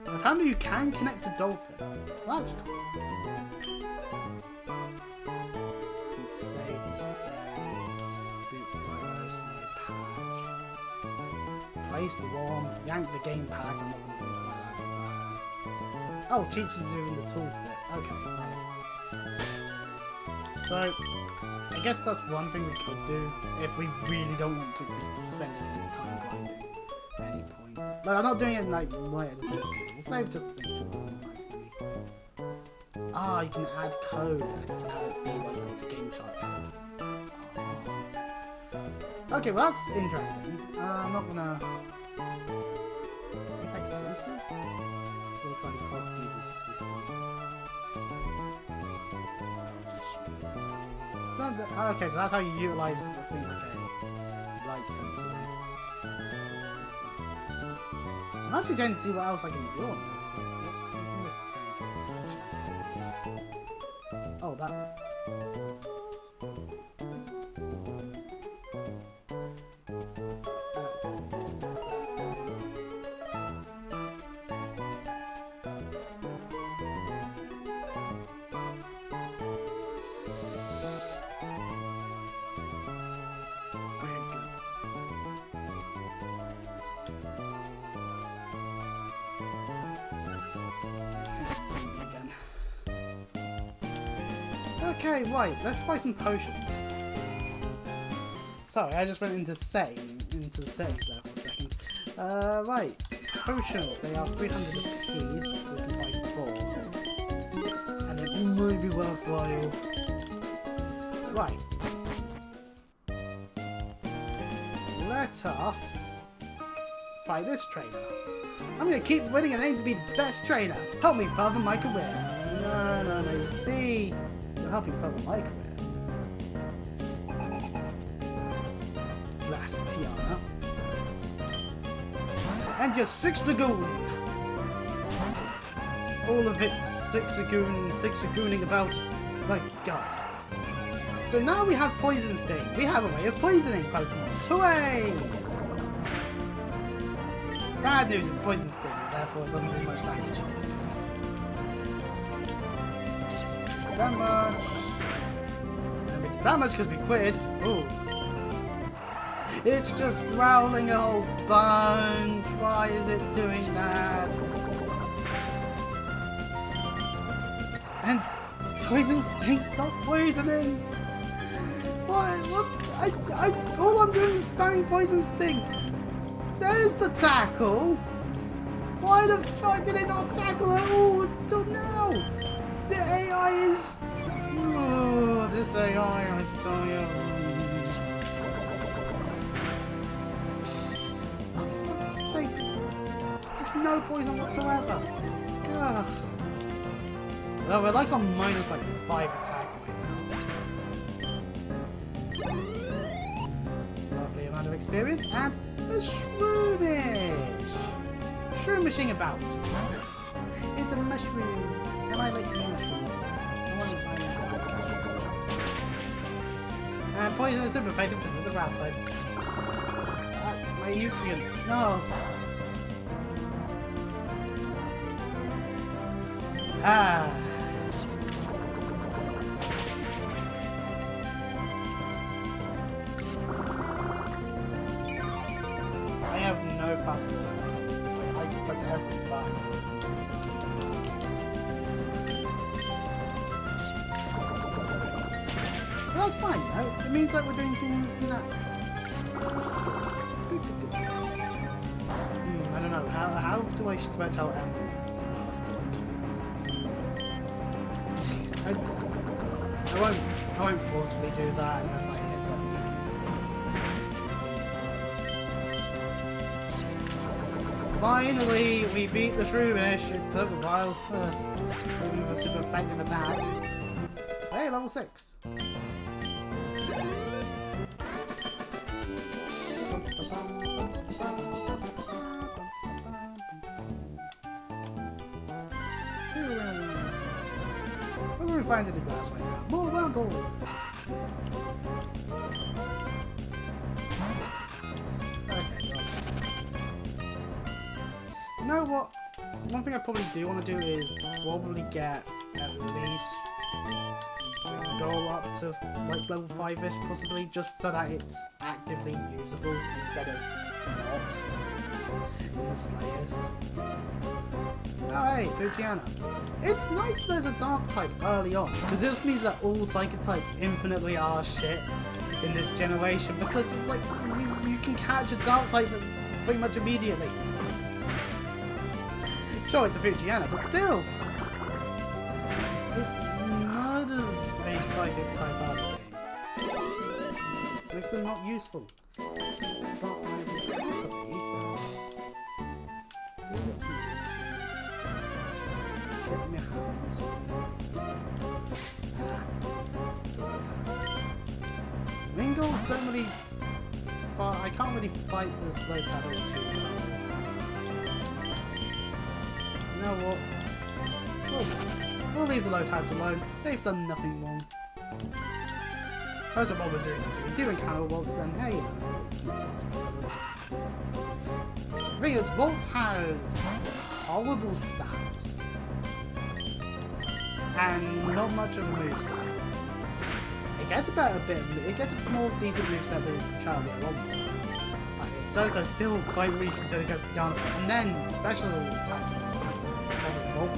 Apparently you can connect to Dolphin. So that's cool. Save the states. Boot the Pokemon Snow Patch. Place the worm, yank the game pack, I'm not going to do that. Oh, cheats is in the tools bit. Okay, right. So, I guess that's one thing we could do if we really don't want to be spending any time grinding at any point. But I'm not doing it like right at the system. We'll save just ah, you can add code and you can have it be like it's a game chart code. Oh. Okay, well that's interesting. I'm not gonna like senses. Real-time clock uses system. Okay, so that's how you utilize the thing like a light sensor. I'm actually trying to see what else I can do on this. What's in the center? Oh, that. Okay, right, let's buy some potions. Sorry, I just went into settings there for a second. Right, potions, they are 300 apiece, so we can buy 4. And it might be worthwhile. Right. Let us fight this trainer. I'm gonna keep winning and aim to be the best trainer. Help me further my career. No, you see. Helping further my career. Blast Tiana. And your Sixagoon! All of it Sixagooning about. My god. So now we have Poison Sting. We have a way of poisoning Pokemon. Hooray! Bad news is Poison Sting, therefore it doesn't do much damage. Damage. And we did damage because we quit. Ooh. It's just growling a whole bunch. Why is it doing that? And Poison Sting, stop poisoning! What? All I'm doing is spamming Poison Sting. There's the tackle. Why the fuck did it not tackle at all until now? The AI is... Oh, this AI, I tell you. Oh, for fuck's sake. Just no poison whatsoever. Ugh. Well, we're like on minus like 5 attack right now. Lovely amount of experience and a shroomish. Shroomish about. It's a mushroom. And I like mushrooms. And poison is super effective because it's a grass type. My nutrients. No. Ah. I have no fast forward. I press every button. Well, that's fine, though. It means that we're doing things natural. I don't know. How do I stretch out Emerald to last? I won't forcefully do that unless I hit them again. Finally, we beat the Shroomish. It took a while. Maybe with a super effective attack. Hey, level 6. We're going to find it in glass right now. More Wurmple! Okay, well. You know what? One thing I probably do want to do is probably get at least go up to like level 5-ish possibly, just so that it's actively usable instead of not in the slightest. Oh hey, Poochyena. It's nice there's a dark type early on, because this means that all psychic types infinitely are shit in this generation, because it's like you can catch a dark type pretty much immediately. Sure, it's a Poochyena, but still! It murders a psychic type out of the game. Makes them not useful. But I do got some use. Get me hands on. Mingles don't really... I can't really fight this Lotad all too well. You know what? We'll leave the Lotads alone. They've done nothing wrong. First of all, we're doing this. If we do encounter Waltz, then hey, you know, it's not much problem. The thing is, Waltz has horrible stats and not much of a moveset. It gets it gets a more decent moveset with Charlie onwards. It's also still quite weak until it gets to Garnet, and then special attack.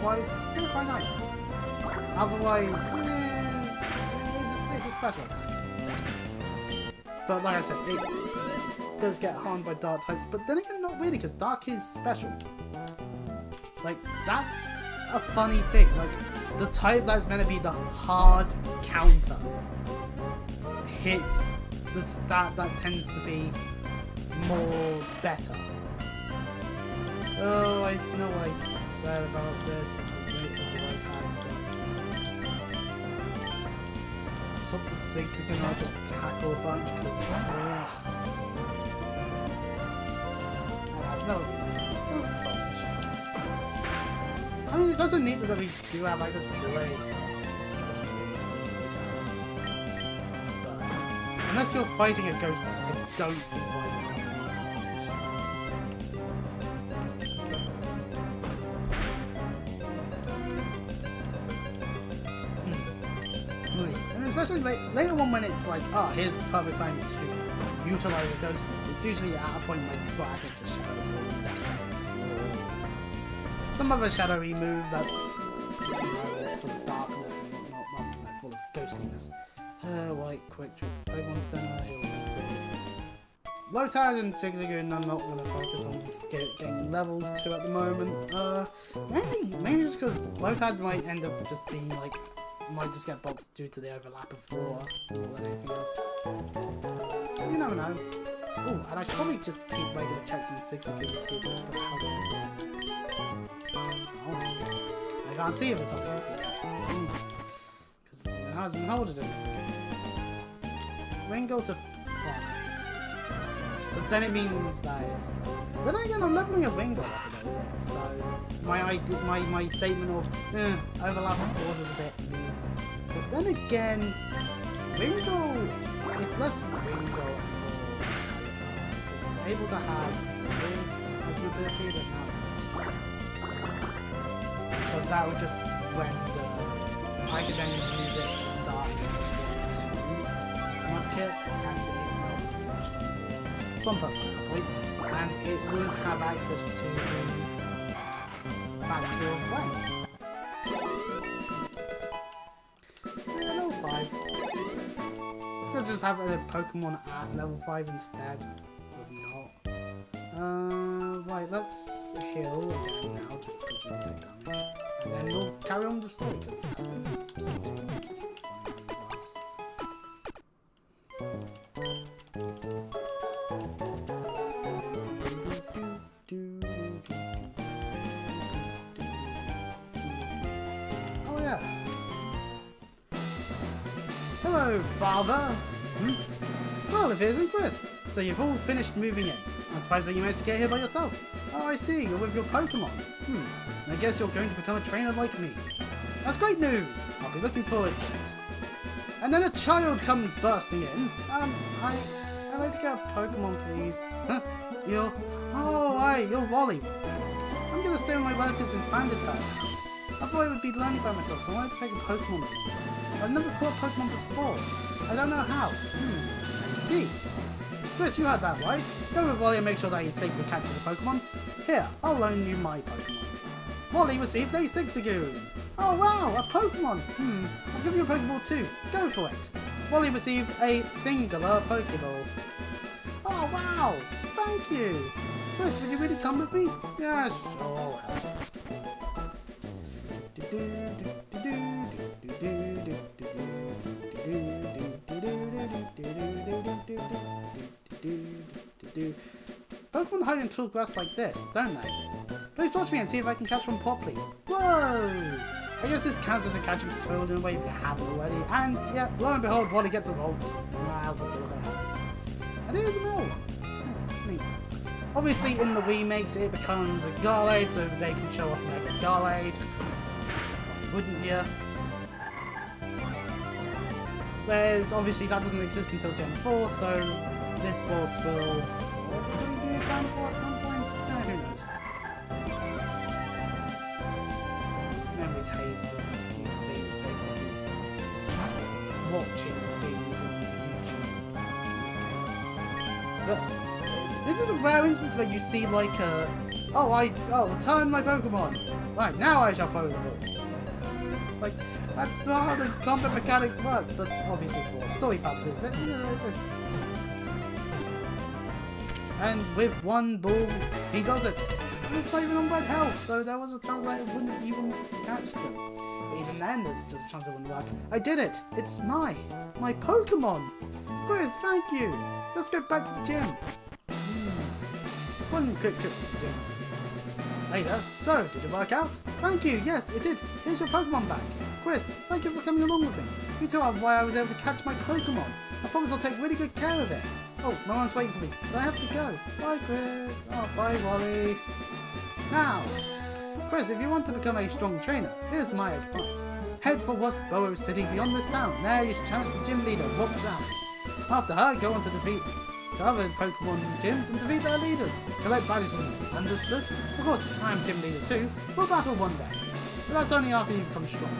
Wise, it's quite nice. Otherwise, it's a special attack. But like I said, it does get harmed by dark types, but then again, not really, because dark is special. Like, that's a funny thing. Like, the type that's meant to be the hard counter hits the stat that tends to be more better. Oh, I know what I said about this with the right hands, but swap to 6 again, I'll just tackle a bunch because that's no stylish. I mean, it's also neat that we do have access to a ghost move. But unless you're fighting a ghost, I don't see why it's not stylish. And especially later on when it's like, oh, here's the perfect time to utilize a ghost move. It's usually at a point where you've got access to shadow. Some other shadowy move that is full of darkness and whatnot, like full of ghostliness. Right, quick trip to the Pokemon Center. Low tide and Zigzagoon, I'm not going to focus on getting levels 2 at the moment. Mainly just because low tide might end up just being like, might just get boxed due to the overlap of Roar more than anything else. You never know. Oh, and I should probably just keep regular checks on Zigzagoon and see if it's going to help. I can't see if it's helping yet. Because it hasn't holded anything. Ringo to 5. Because then it means that it's... Then again, I'm leveling a Ringo up a little bit. So my statement of overlap of course is a bit... But then again, Ringo... It's less Ringo and more... It's able to have... Has the ability to have... Because that would just render... I could then use it to start and swap to Mudkip and Swampert and it wouldn't have access to the factor of rank. Level 5. Let's go just have a Pokemon at level 5 instead of not. Right, let's heal again now just because we take damage. And then we'll carry on the story because oh yeah. Hello, Father. Well, if it isn't Chris. So you've all finished moving in. I'm surprised that you managed to get here by yourself. Oh, I see. You're with your Pokemon. And I guess you're going to become a trainer like me. That's great news. I'll be looking forward to it. And then a child comes bursting in. I'd like to get a Pokemon, please. Huh? You're... Oh, hi, you're Wally. I'm going to stay with my relatives in Fandertown. I thought I would be lonely by myself, so I wanted to take a Pokemon with me. I've never caught Pokemon before. I don't know how. I see. Chris, you heard that right. Go with Wally and make sure that he safely catches a Pokemon. Here, I'll loan you my Pokemon. Wally received a Zigzagoon. Oh wow, a Pokemon. I'll give you a Pokeball too. Go for it. Wally received a singular Pokeball. Oh wow, thank you. Chris, would you really come with me? Yeah, sure. Pokemon hide in tall grass like this, don't they? Please watch me and see if I can catch one properly. Whoa! I guess this counts as a catching tutorial in a way if you haven't already. And yeah, lo and behold, Wally gets a Volt. Wow, that's all we're gonna have. And here's a mill. Neat. Obviously, in the remakes, it becomes a Garlade, so they can show off Mega Garlade. Why wouldn't you? Whereas, obviously, that doesn't exist until Gen 4, so this board will probably be accountable at some point. Who knows? Memories haze a few things based on watching things on YouTube in this case. But this is a rare instance where you see like a return my Pokemon. Right, now I shall follow the ball. It's like that's not how the combat mechanics work, but obviously for story purposes, there's and with one ball, he does it. And it's not even on red health, so there was a chance that it wouldn't even catch them. But even then, there's just a chance it wouldn't work. I did it! It's my Pokemon! Chris, thank you! Let's get back to the gym. One quick trip to the gym. Later, so, did it work out? Thank you, yes, it did. Here's your Pokemon back. Chris, thank you for coming along with me. You two are why I was able to catch my Pokemon. I promise I'll take really good care of it. Oh, my mom's waiting for me, so I have to go. Bye, Chris. Oh, bye, Wally. Now, Chris, if you want to become a strong trainer, here's my advice. Head for Wasboro City beyond this town. There you should challenge the gym leader, Rock Jam. After her, go on to defeat the other Pokemon gyms and defeat their leaders. Collect badges from them. Understood? Of course, I'm gym leader too. We'll battle one day. But that's only after you become strong.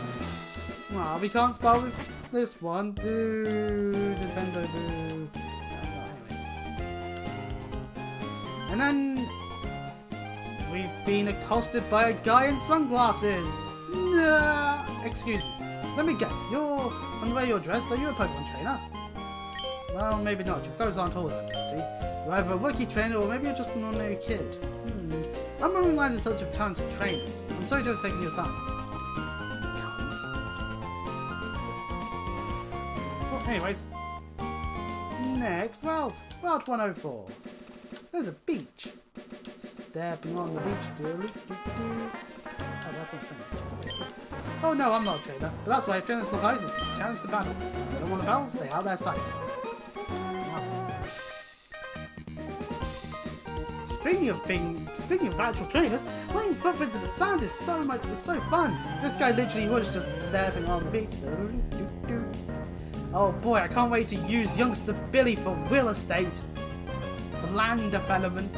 Well, we can't start with this one. Boo, Nintendo, boo. Anyway. And then we've been accosted by a guy in sunglasses. Nah. Excuse me. Let me guess. From the way you're dressed, are you a Pokemon trainer? Well, maybe not. Your clothes aren't all that dirty. You're either a rookie trainer or maybe you're just an ordinary kid. I'm moving around in search of talented trainers. I'm sorry to have taken your time. Well, anyways. Next route. Route 104. There's a beach. Stepping on the beach. Oh, that's not training. Oh no, I'm not a trainer. But that's why trainers look ISIS. Challenge to battle. If you don't want to battle, stay out of their sight. Speaking of actual trainers, playing footprints in the sand is so fun. This guy literally was just stepping on the beach. Oh boy, I can't wait to use youngster Billy for real estate. Land development.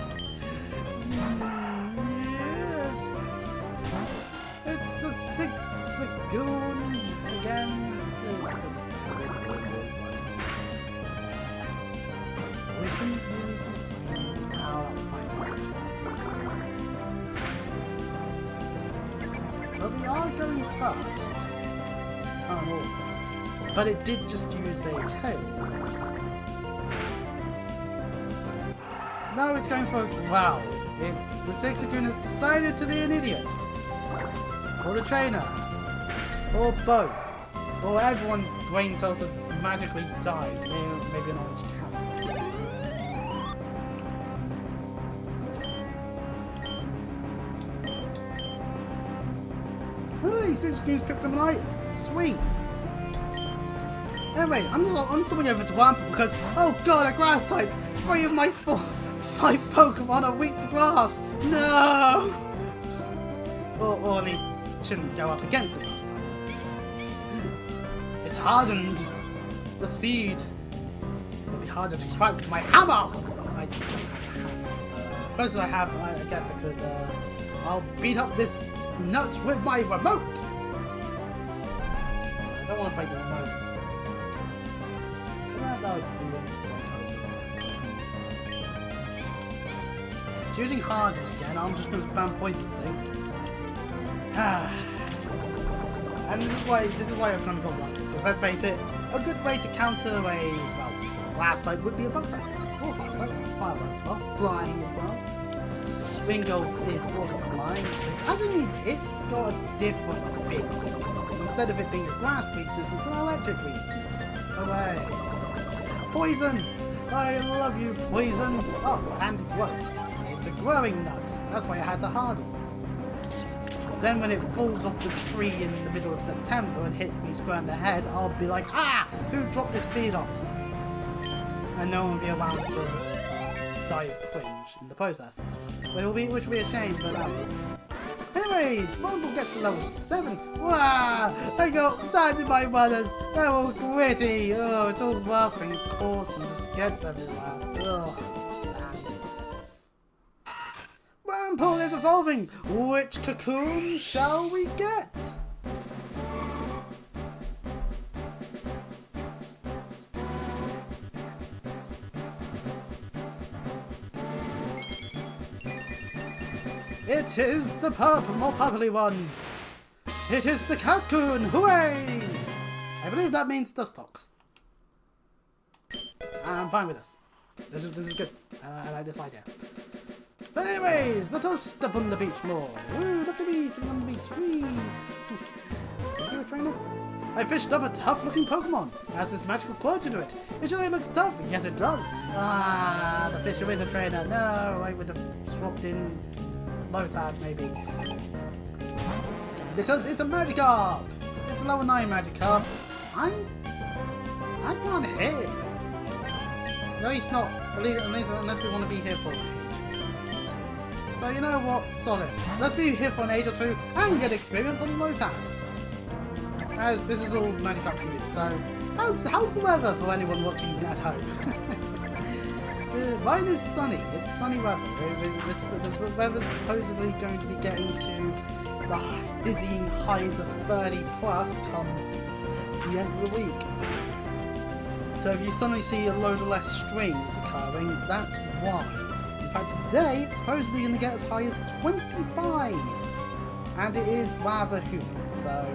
Yes. It's a six-sagoon again. It's just... But we are going fast. Turn over. But it did just use a tail. No, it's going for a growl. The Sixagoon has decided to be an idiot. Or the trainer has. Or both. Or everyone's brain cells have magically died. Maybe an orange cat. Hey, Sixagoon's picked up an item. Sweet. Anyway, I'm swimming over to Wampa because, oh god, a grass type! 3 of my 5 Pokemon are weak to grass! No! Or at least shouldn't go up against the grass type. It's hardened. The seed. It'll be harder to crack with my hammer! First I guess I could, I'll beat up this nut with my remote! I don't want to break the remote. Using Harden again, I'm just going to spam Poison Sting. And this is why I've kind of got one. Because let's face it, a good way to counter a, well, grass type would be a bug type. Or fire type. Fire as well. Flying as well. Wingo is water flying, which actually means it's got a different big weakness. Instead of it being a grass weakness, it's an electric weakness. Hooray! Poison! I love you, Poison! Oh, and growth. It's a growing nut. That's why I had to harden. Then when it falls off the tree in the middle of September and hits me square in the head, I'll be like, ah! Who dropped this seed on? And no one will be around to die of cringe in the process. Which will be a shame, but anyways, Rumble gets to level 7. Wow! I got sand in my runners. They're all gritty. Oh, it's all rough and coarse and just gets everywhere. Ugh, sand. Rumble is evolving. Which cocoon shall we get? It is the more purpley one. It is the Cascoon. Hooray! I believe that means Dustox. I'm fine with this. This is good. I like this idea. But anyways, let us step on the beach more. Woo, look at me stepping on the beach. Whee! Are you a trainer? I fished up a tough-looking Pokemon. It has this magical quality to it. It surely looks tough. Yes, it does. Ah, the fisher is a trainer. No, I would have swapped in Lotad, maybe. Because it's a Magikarp! It's a level 9 Magikarp. I can't hit it. At least not. Unless we want to be here for a age. So you know what? Solid. Let's be here for an age or two and get experience on the Lotad. As this is all Minecraft community, so how's the weather for anyone watching at home? Mine is sunny. It's sunny weather. The weather's supposedly going to be getting to the dizzying highs of 30 plus come the end of the week. So if you suddenly see a load of less streams occurring, that's why. In fact, today it's supposedly going to get as high as 25, and it is rather humid. So,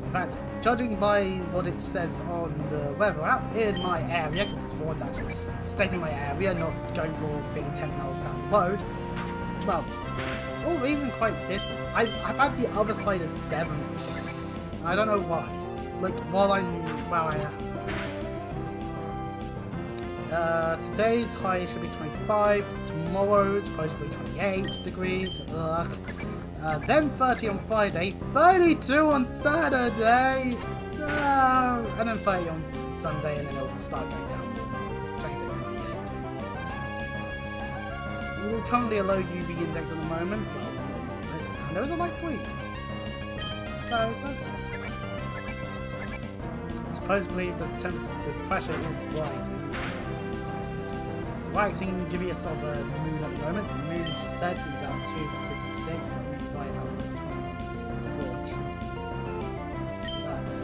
in fact, judging by what it says on the weather app in my area, because it's for actually staying in my area, not going for a thing 10 miles down the road, well, or even quite distant. I've had the other side of Devon before, and I don't know why. Like, while I'm where I am. Today's high should be 25, tomorrow's supposedly 28 degrees, then 30 on Friday, 32 on Saturday, and then 30 on Sunday, and then it'll start going down. 26 on Monday, Tuesday. Currently a low UV index at the moment, and there is a light breeze, so that's it. Supposedly the pressure is rising. So we're actually giving sort of a moon at the moment. The moon set is at 256, but the rise out is at 240. So that's.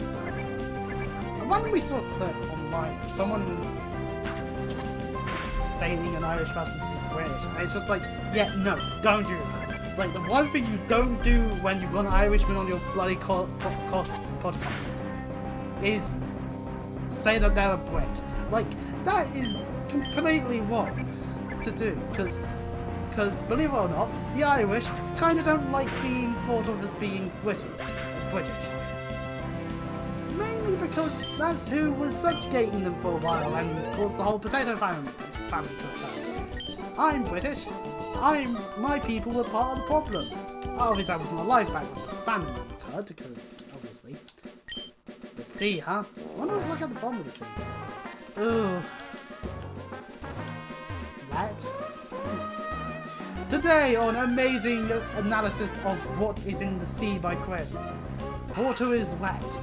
And when we saw a clip online of someone stating an Irish person to be British, and it's just like, yeah, no, don't do that. Like, the one thing you don't do when you've got an Irishman on your bloody podcast is say that they're a Brit. Like, that is completely wrong to do, because believe it or not, the Irish kind of don't like being thought of as being British. Mainly because that's who was subjugating them for a while and caused the whole potato famine to occur. I'm British. My people were part of the problem. Obviously, I wasn't alive back when the famine occurred, because obviously. The sea, huh? I wonder what's like at the bottom of the sea. Ooh. That. Today on amazing analysis of what is in the sea by Chris. Water is wet.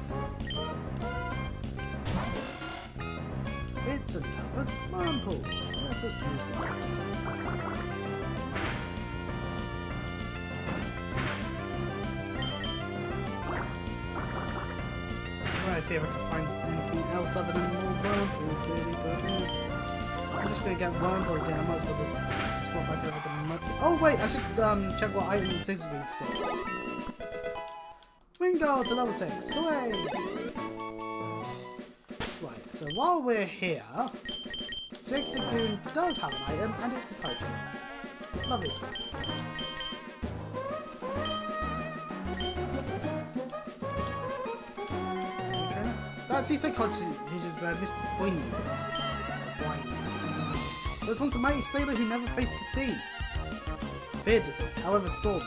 It's another sperm pool. Let us use that. Let's see if I can find anything else other than more whirlpools, really, but I'm just gonna get whirlpool again. I might as well just swap back over to mud. Oh wait, I should check what item 6 is going to do. Wingo to level 6. Hooray! Right, so while we're here, 6 Dragoon does have an item, and it's a potion. Lovely stuff. That's the psychology uses where Mr. Boing lives. There's once a mighty sailor who never faced the sea. Feared the sea, however stormy.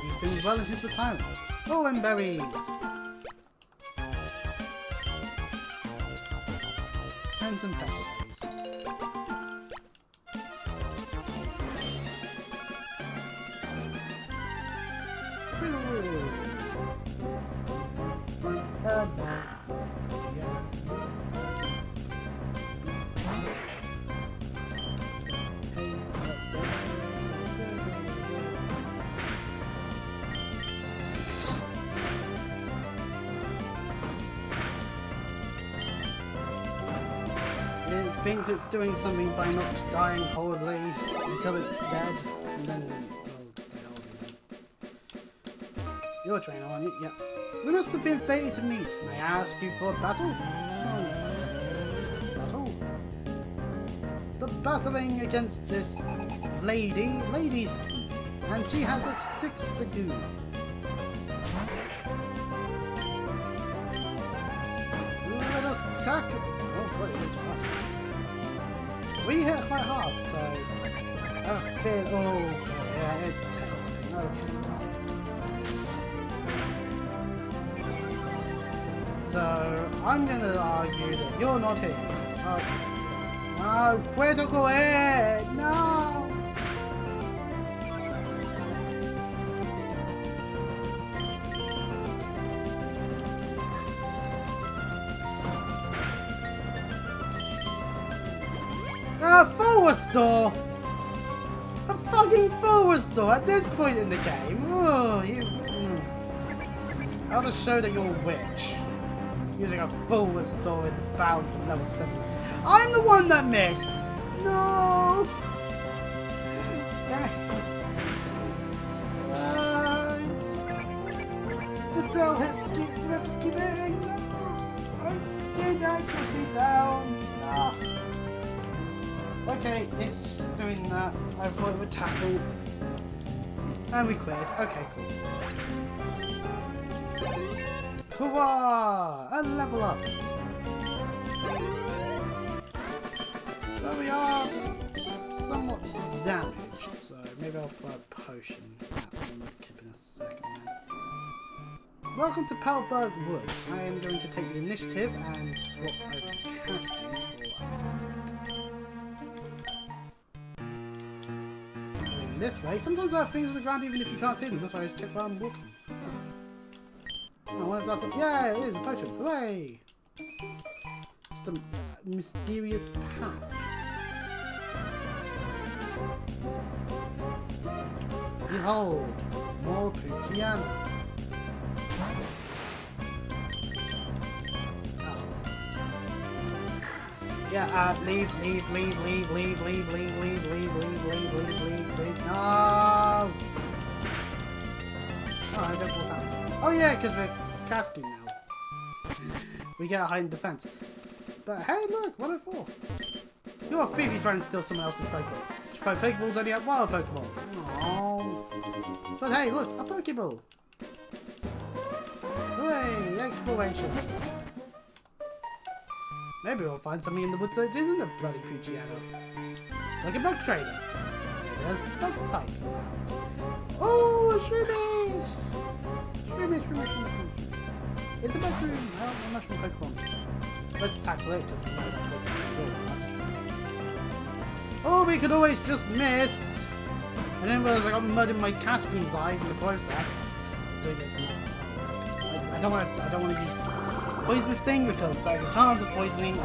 He was doing well in his retirement. Oh, and berries! And some petals. It thinks it's doing something by not dying horribly until it's dead, and then it'll die horribly. You're a trainer, aren't you? Yep. We must have been fated to meet. May I ask you for a battle? Oh, battle? The battling against this ladies, and she has a 6 Dragoon. Let us tackle. Oh, wait, it's fast. We hit quite hard, so. Oh, yeah, it's teleporting. Okay, right. So, I'm gonna argue that you're not here. No, critical hit! No! A forward store! A fucking forward store at this point in the game! Oh, you... I'll just show that you're a witch. Using a forward store in bound to level 7. I'm the one that missed! No! The tail hit skipping! No! I did accuracy downs! No! Okay, it's just doing that. I thought it would tackle. And we cleared. Okay, cool. Hurrah! A level up! So we are somewhat damaged, so maybe I'll throw a potion. I'm going to keep in a second. Welcome to Palberg Woods. I am going to take the initiative and swap over Casking for this way. Sometimes I have things on the ground even if you can't see them. That's why I just check where I'm walking. Oh, I want to do yeah, it is a potion. Hooray! Just a mysterious patch. Behold, more Pukiana. Oh. Yeah, leave. No! Oh, I don't fall damage. Oh yeah, because we're casking now. We get a heightened defense. But hey, look, 104. You're a thief, you're trying to steal someone else's Pokeball. Throw Pokeballs only at wild Pokemon. Aww. But hey, look, a Pokeball. Hooray, exploration. Maybe we'll find something in the woods that isn't a bloody Pugiano. Like a bug trader. There's bug types around. Oh, Shroomish! Shroomish. It's a mushroom. A mushroom Pokemon. Let's tackle it because we know that. Oh, we could always just miss. And then realize I got mud in my Cascoon's eyes in the process. Doing this next. I don't want to use Poison Sting because there's a chance of poisoning.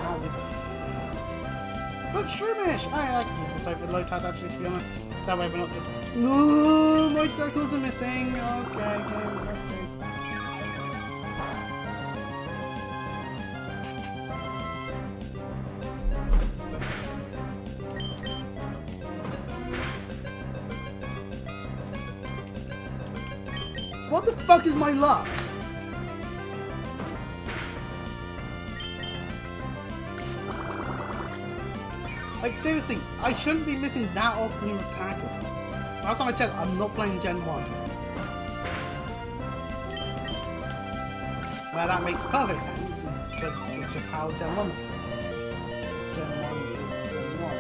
But Shroomish! I can use this over low tide actually, to be honest. That way we're not just. No, my circles are missing. Okay. What the fuck is my luck? Like seriously, I shouldn't be missing that often with tackle. Last time I checked, I'm not playing Gen 1. Well, that makes perfect sense because it's just how Gen 1 works. Gen 1 is Gen 1.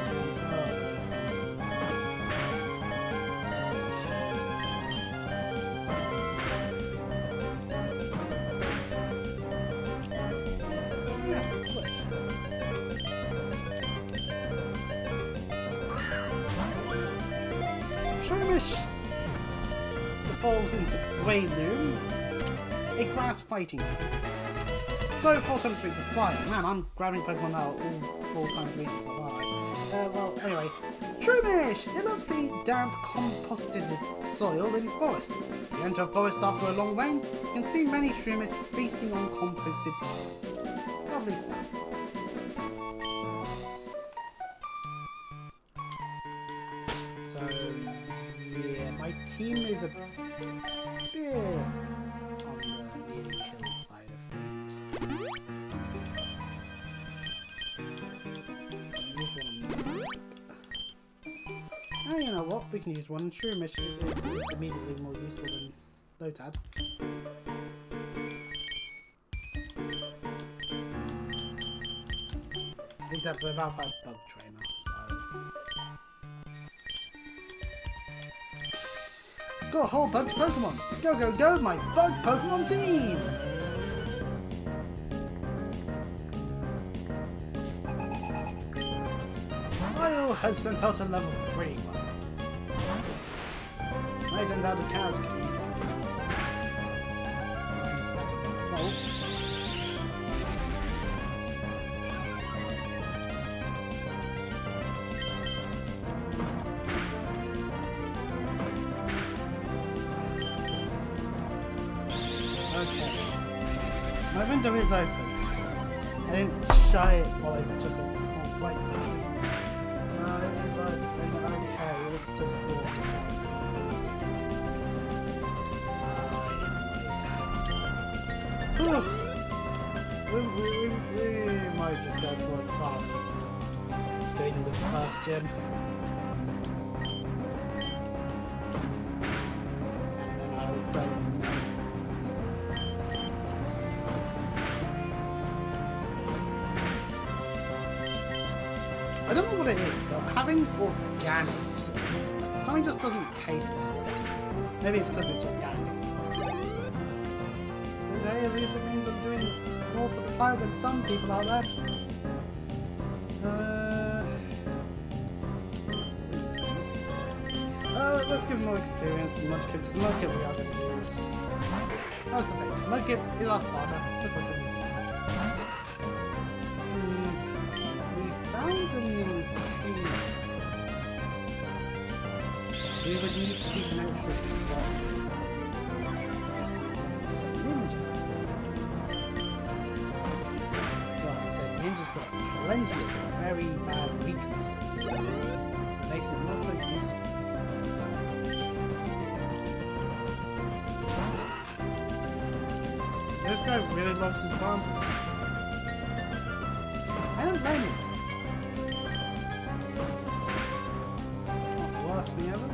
Shroomish evolves into Wailoo, a grass fighting type. So 4 times speed to fire. Man, I'm grabbing Pokemon now all 4 times speed to survive. Well, anyway. Shroomish! It loves the damp, composted soil in forests. If you enter a forest after a long rain, you can see many Shroomish feasting on composted soil. Lovely stuff. So, yeah, my team is a bit on the Needing Hill side of things. Oh, you know what? We can use one. Shroomish is immediately more useful than Lotad. Except without that bug trainer, so. Got a whole bunch of Pokemon! Go, my bug Pokemon team! Bill has sent out a level 3 one. I sent out a chaos game. Okay. My window is open. I didn't shut it while I took it. Oh, wait. No, it is open. Okay, let's just walk. We might just go for its partners. Doing the first gym. And then I'll go. I don't know what it is, but having organic, something just doesn't taste the same. Maybe it's because it's organic. Today, at least it means I'm doing more for the planet than some people out there. Let's give him more experience than Mudkip, because Mudkip we are going to use. That's the thing. Mudkip is our starter. We would need to keep an extra spot. It's a ninja. Well, I said ninja's got plenty of very bad weaknesses. It makes it not so useful. This guy really loves his bombs. I don't blame it. Worst thing ever.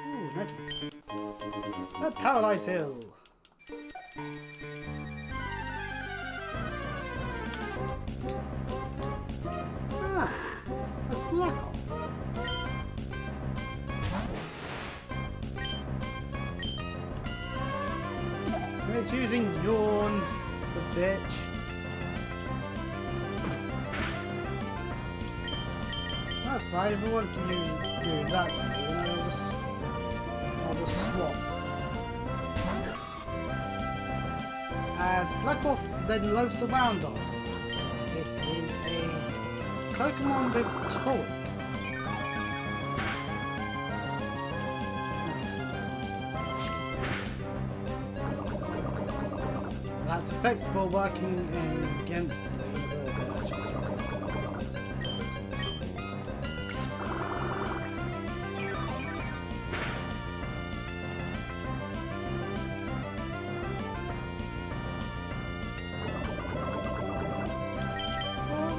Ooh, magic. A Paralyzed Hill. Ah, a slack off. It's using Yawn, the bitch. That's fine, if it wants to do that to me, then I'll just swap. Slack off, then loafs around off. It is a Pokemon with Taunt. That's effective working against me.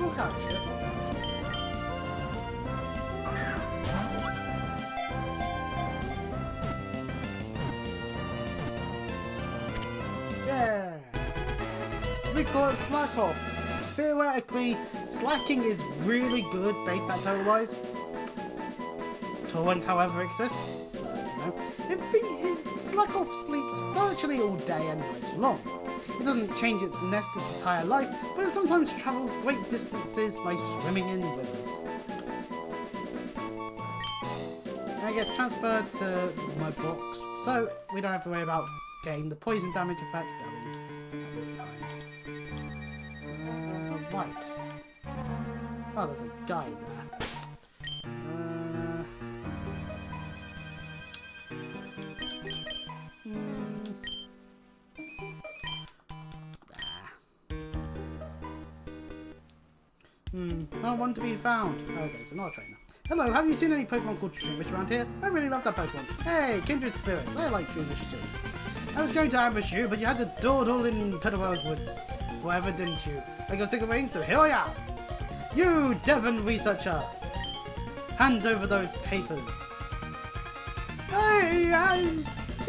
We'll catch it. Yeah. We call it slack off. Theoretically, slacking is really good base attack wise. Torrent, however, exists. So, you know, slack off sleeps virtually all day and night long. It doesn't change its nested entire life, but it sometimes travels great distances by swimming in rivers. And it gets transferred to my box, so we don't have to worry about getting the poison damage effect going at this time. Right. Oh, there's a guy there. No one to be found. Okay, so not a trainer. Hello, have you seen any Pokemon called Shroomish around here? I really love that Pokemon. Hey, kindred spirits. I like Shroomish too. I was going to ambush you, but you had to dawdle in Petalworld Woods. Forever, didn't you? I got sick of waiting, so here I am. You, Devon researcher. Hand over those papers. Hey,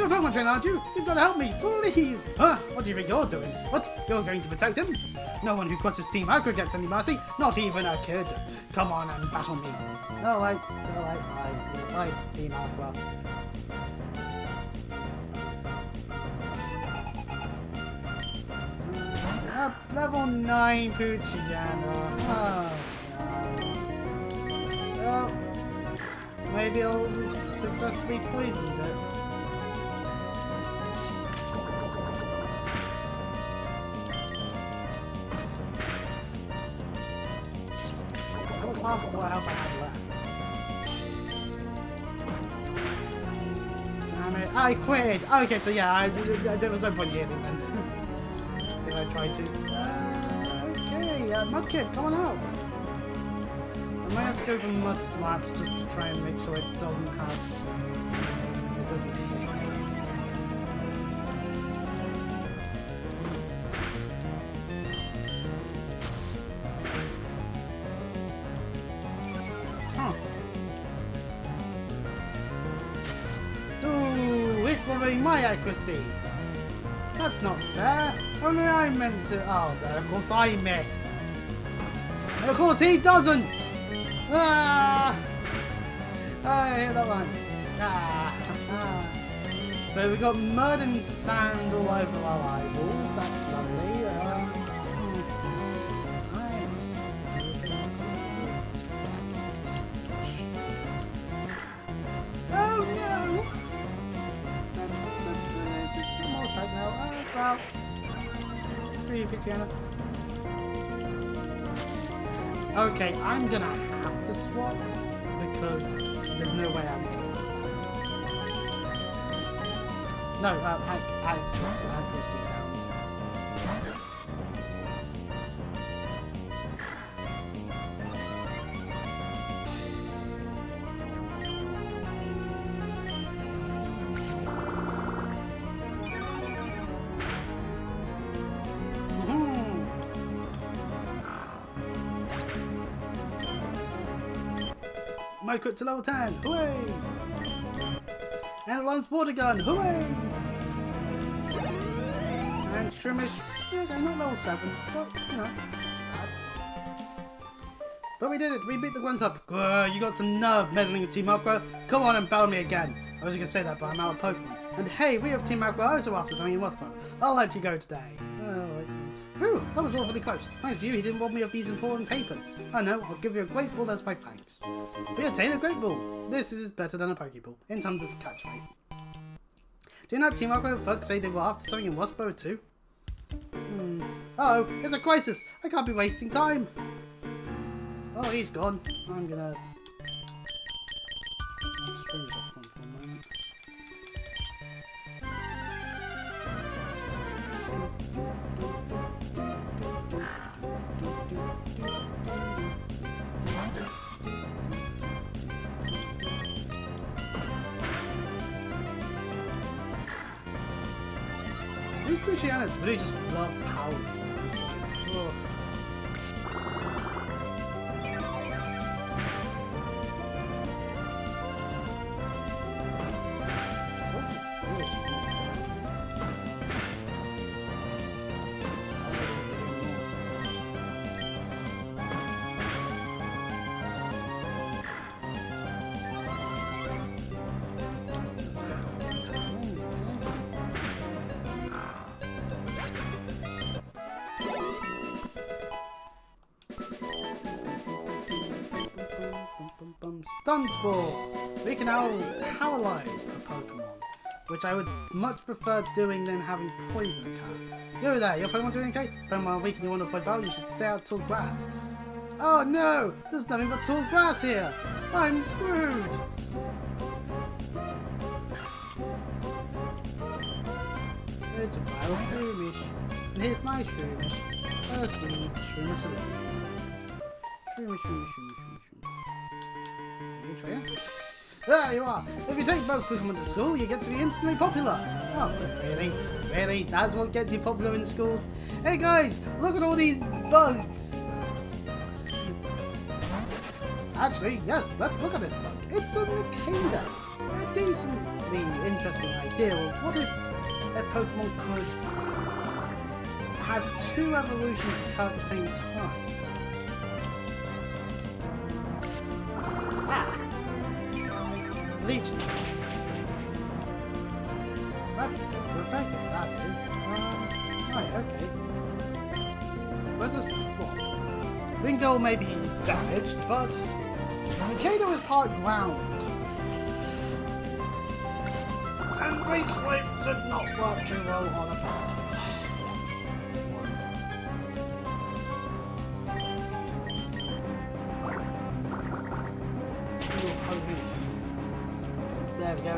You're a Pokemon trainer, aren't you? You've got to help me, please! Huh? What do you think you're doing? What? You're going to protect him? No one who crosses Team Aqua gets any mercy, not even a kid. Come on and battle me. Alright, fine. We'll fight Team Aqua. Level 9 Poochyena. Oh, no. Well, maybe I'll successfully poisoned it. That was half of what health I had left. Damn it. I quit! Okay, so yeah, there was no point healing then. If I try to. Okay, Mudkip, come on out! I might have to go for Mud Slaps just to try and make sure it doesn't have... It doesn't hit. Huh. Ooh, it's lowering my accuracy! That's not fair! Only I meant to... Oh, then of course I miss! And of course he doesn't! Ah! I hit that one. Ah! So we got mud and sand all over our eyeballs. That's lovely. Oh no! It's more tight now. Oh well. Screw you, Poochyena. Okay, I'm gonna have to swap because there's no way I'm getting it. No, accuracy downs. Micro to level 10, hooray! And it learns water gun, hooray! And Shroomish, okay, not level 7, but you know, not too bad. But we did it, we beat the Grunt-up. You got some nerve meddling with Team Aqua. Come on and battle me again. I was going to say that, but I'm out of Pokemon. And hey, we have Team Aqua also after something in Moscow. I'll let you go today. Whew, that was awfully close. Thanks to you, he didn't rob me of these important papers. I know, I'll give you a great ball as my thanks. We obtained a great ball. This is better than a Pokeball, in terms of catch rate. Do you know Team Aqua folks say they were after something in Waspo too? Uh-oh, it's a crisis! I can't be wasting time! Oh, he's gone. I'm gonna... Strange up front for a moment. These Poocyenas really just love howling. It's like, oh. Stun Spore! We can now paralyze a Pokemon, which I would much prefer doing than having poison a cat. Yo there, your Pokemon doing okay? Pokemon weak and you want to avoid battle, you should stay out of tall grass. Oh no! There's nothing but tall grass here! I'm screwed! It's a battle Shroomish. And here's my Shroomish. Firstly, Shroomish alone. Shroomish. Trainer? There you are! If you take both Pokemon to school, you get to be instantly popular! Oh, really? Really? That's what gets you popular in schools? Hey guys! Look at all these bugs! Actually, yes, let's look at this bug. It's a Nikada! a decently interesting idea of what if a Pokemon could have two evolutions occur at the same time. Ah! Leech. That's effective, that is. Right, okay. Let us swap. Ringo may be damaged, but Mikado is part ground. And Leech Life should not work too well on a farm. There we go.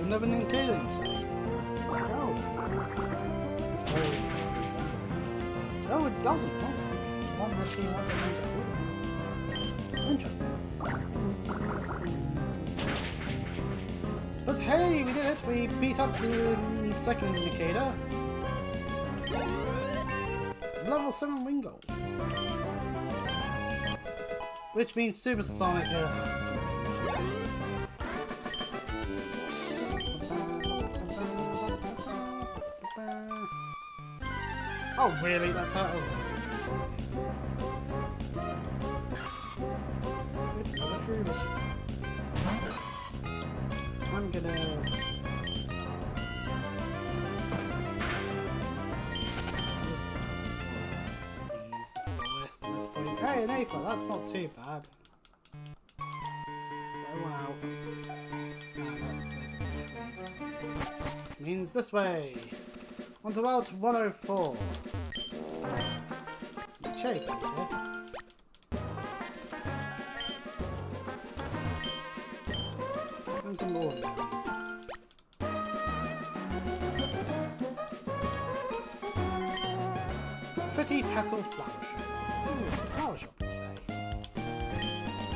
Another Nintendo, you say? Oh. It's very... Oh, it doesn't. Oh, one actually wants a Nintendo. Interesting. But hey, we did it! We beat up the second indicator. Level 7 Ringo. Which means Supersonic. Oh really? That's how... I'm gonna... Hey, an Aether, that's not too bad. Oh wow. Means this way. On to Route 104. Some cherry pits here. And some more berries. Pretty Petal Flower Shop. Ooh, flower shop, you say?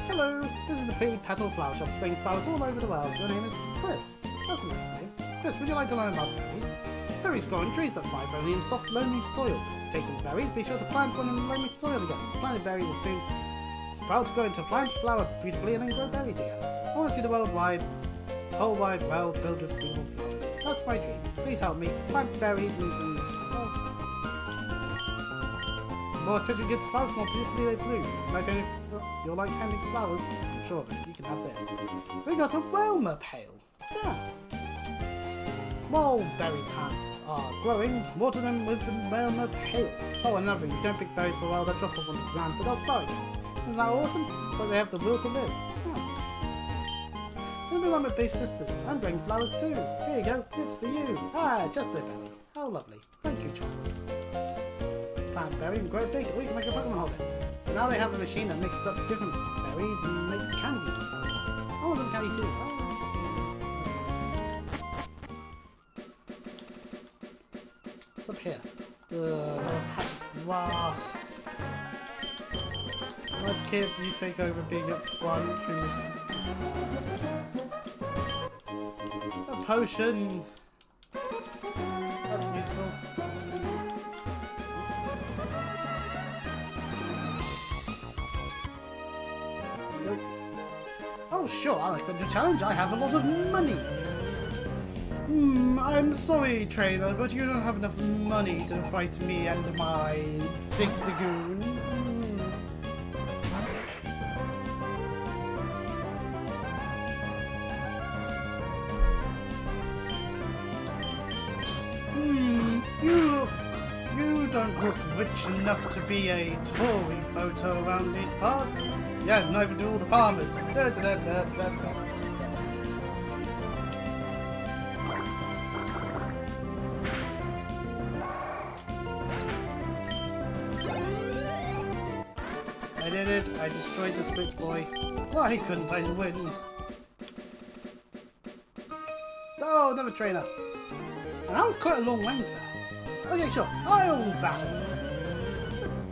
Hello, this is the Pretty Petal Flower Shop, spraying flowers all over the world. Your name is Chris. That's a nice name. Chris, would you like to learn about berries? Berries grow on trees that thrive only in soft, loamy soil. Take some berries, be sure to plant one in loamy soil again. The planted berry will soon sprout, grow into a plant, flower beautifully, and then grow berries again. I want to see the whole wide world filled with beautiful flowers. That's my dream. Please help me plant berries and bring them. The more attention you give to flowers, the more beautifully they bloom. You're like tending flowers. Sure, but you can have this. We got a Wilmer pail. Yeah. While berry plants are growing, water them with the Wilmer pail. Oh, another thing, you don't pick berries for a while, they drop off onto the ground, but they'll sprout again. Isn't that awesome? So they have the will to live. Don't be like my big sisters. I'm growing flowers too. Here you go, it's for you. Ah, just a berry. How lovely. Thank you, child. Plant berry and grow big. We can make a Pokemon holder. But now they have a machine that mixes up different berries and makes candies. I want them candy too. What's up here? Patch of grass. Mudkip, you take over being up front. A potion. That's useful. Nope. Oh sure, I'll accept your challenge. I have a lot of money. I'm sorry, trainer, but you don't have enough money to fight me and my Zigzagoon. You don't look rich enough to be a Tory photo around these parts. Yeah, neither do all the farmers. I did it. I destroyed the Switch Boy. Why couldn't I win? Oh, another trainer. And that was quite a long range there. Okay, sure. I'll battle.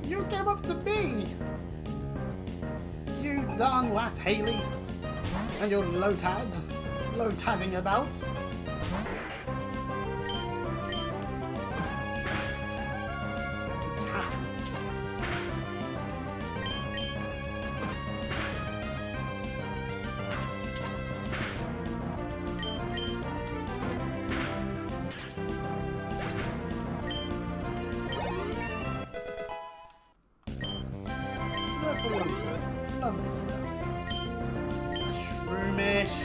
You came up to me. You darn Lass Haley. And you're low-tadding about. full of lovely stuff. Mushroomish.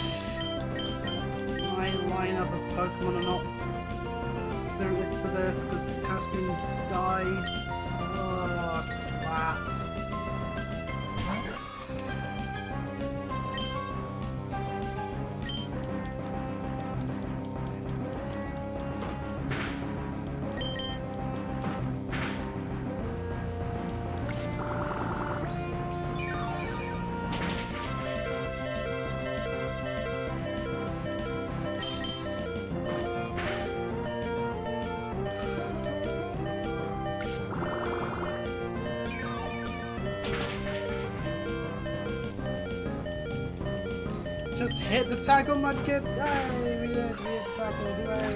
My lineup of Pokemon are not suited for this because Cascoon died. Oh crap. Just hit the tackle, Mudkip! Yay! We hit the tackle, hooray!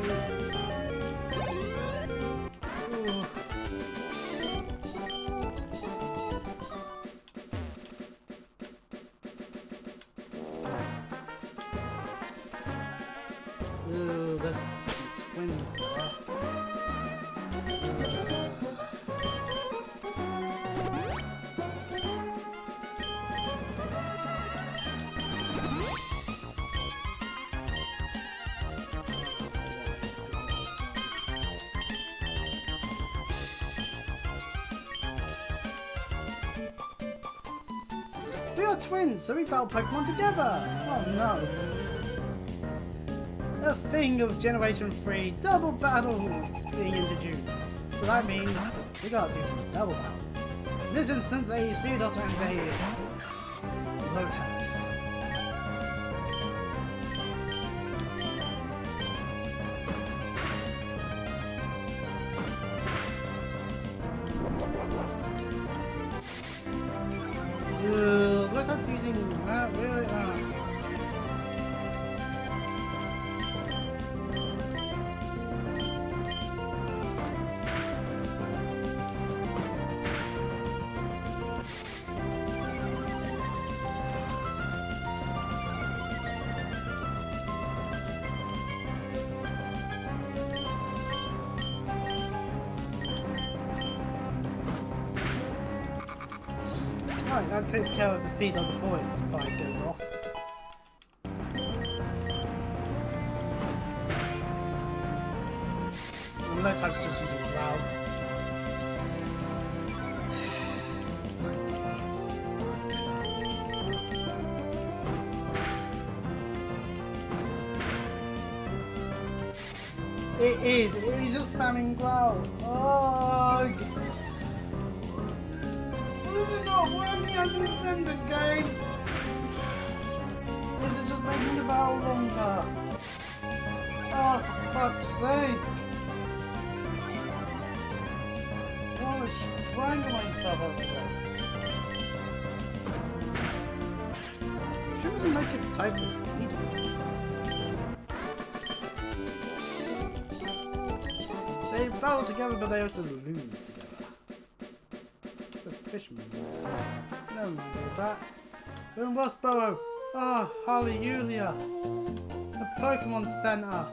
Ooh, there's twins there. We are twins, so we battle Pokemon together! Oh no! A thing of Generation 3 double battles being introduced. So that means we gotta do some double battles. In this instance, a Seedot and a Lotad. Lotad's using that really. Right, that takes care of the Seedot before its bite goes off. And Lotad's just using Growl. He's just spamming Growl. Oh! This is not working as intended, game! This is just making the battle longer. Oh, for fuck's sake! I want to strangle myself over this. Should we make it type to speed? They battle together, but they also lose together. Fishman. Never mind all that. Boom Bossbow! Ah, oh, hallelujah! The Pokemon Center!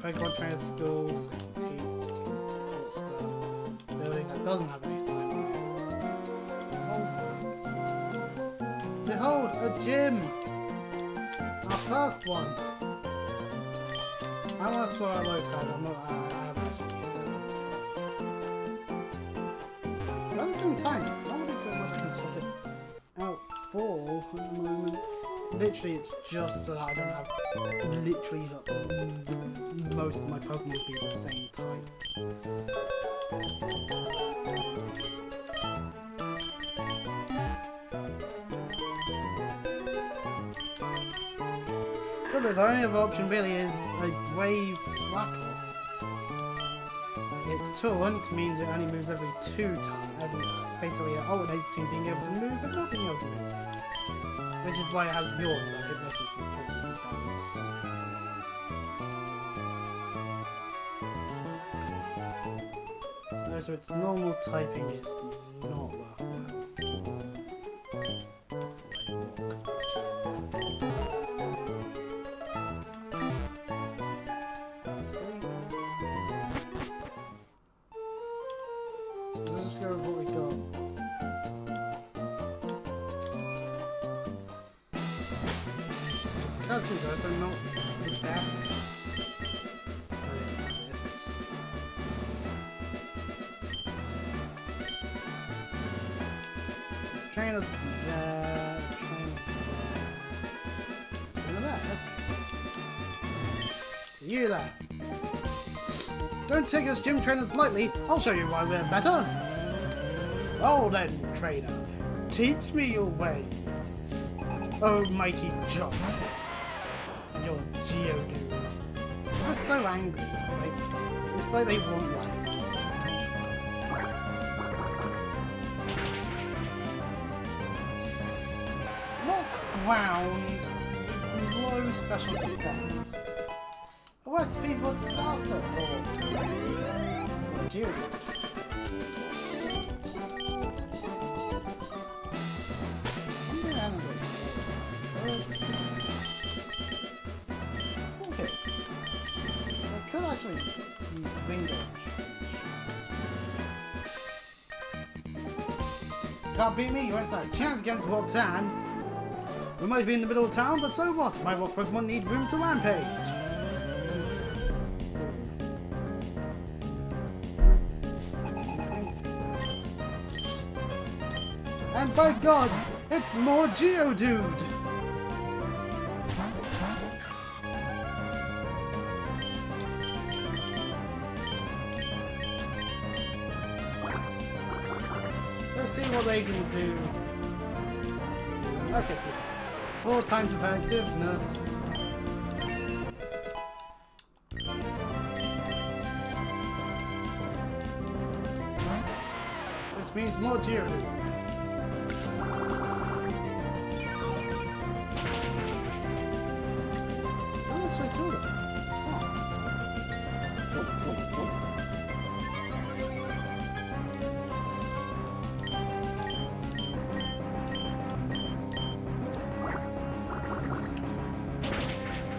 Pokemon trainer schools, taught stuff. Building that doesn't have any sign on it. Behold, a gym! Our first one! I want to swear I Lotad, I haven't actually used it. But at the same time, I don't really got much I can swap it out for at the moment. Literally, it's just that I don't have literally most of my Pokemon would be the same type. But the only other option really is a Brave Slackoff. Its taunt means it only moves every 2 times. Basically, it alternates between being able to move and not being able to move. Which is why it has Yawn, like it messes with Pokemon balance sometimes. so its normal typing is not worthwhile. Let's just go with what we got. This character is also not the best, but it exists. Trainer there, trainer there, okay. So you there. Don't take us gym trainers lightly, I'll show you why we're better. Well then, trainer, teach me your ways. Oh, mighty Josh. And your Geodude. They're so angry. It's like they want legs. Rock ground. Low special defense. A recipe for disaster for Geodude. Okay. I could actually use wing dodge. Can't beat me, you won't stand a chance against Roxanne. We might be in the middle of town, but so what? My rock Pokemon need room to rampage. And by God, it's more Geodude! Let's see what they can do. Okay, so 4 times effectiveness. Which means more Geodude.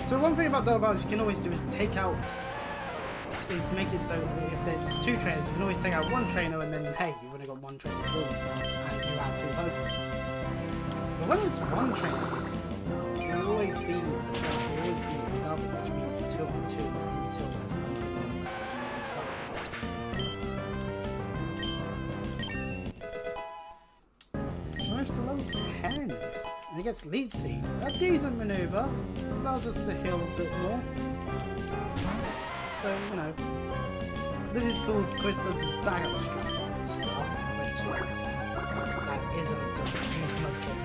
So one thing about double battles you can always do is make it so if there's 2 trainers, you can always take out 1 trainer and then, hey, you've only got 1 trainer and you have 2 Pokemon. But when it's 1 trainer, it will always be a double, which means 2 on 2 until there's 1 Pokemon. Nice to level 10. And he gets Leech Seed. A decent maneuver. Allows us to heal a bit more. So, you know. This is called Chris does his backup strats stuff, which is that isn't just use Mudkip.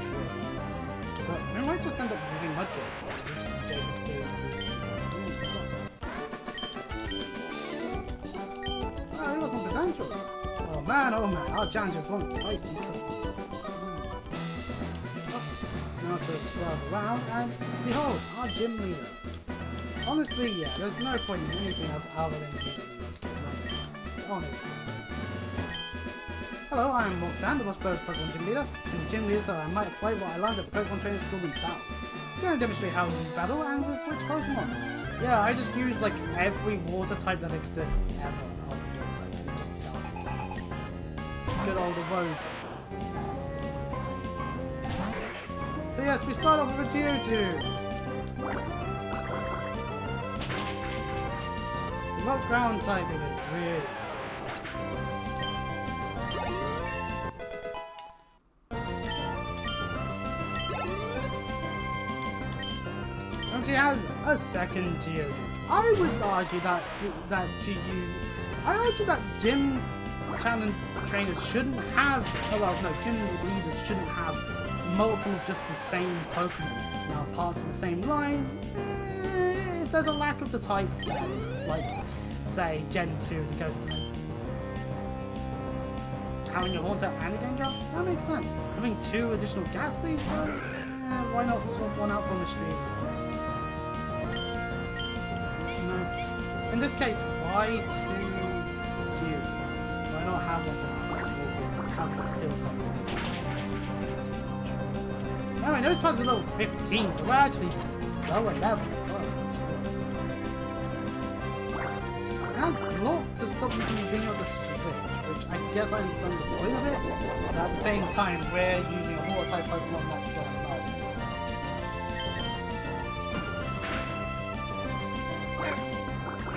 But we might just end up using Mudkip, which is gain experience these. Oh, he wasn't potential. Oh man, our challenges won't feisty customers. To scrub around, and behold, our gym leader. Honestly, yeah, there's no point in anything else other than using the Mudkip right now. Honestly. Hello, I'm Roxanne, the Pokemon Gym Leader, and the Gym Leader, so I might apply what I learned at the Pokemon Training School in battle. I'm going to demonstrate how we battle and with which Pokemon. Yeah, I just use like every water type that exists ever. Oh, water type, and it just dies. Good old erosion. But yes, we start off with a Geodude. The rock ground typing is really and she has a second Geodude. I would argue that gym challenge trainers shouldn't have, gym leaders shouldn't have multiple of just the same Pokemon. Now, parts of the same line, if there's a lack of the type, like, say, Gen 2 of the Ghost type. Having a Haunter and a Gengar, that makes sense. Having 2 additional Ghastlies, why not swap one out from the streets? No. In this case, why 2 Geodudes? Why Currently still talking to you. No, I know it's past level 15, so we're actually lower level. It has blocked to stop you from being able to switch, which I guess I understand the point of it, but at the same time, we're using a water type Pokemon that's going to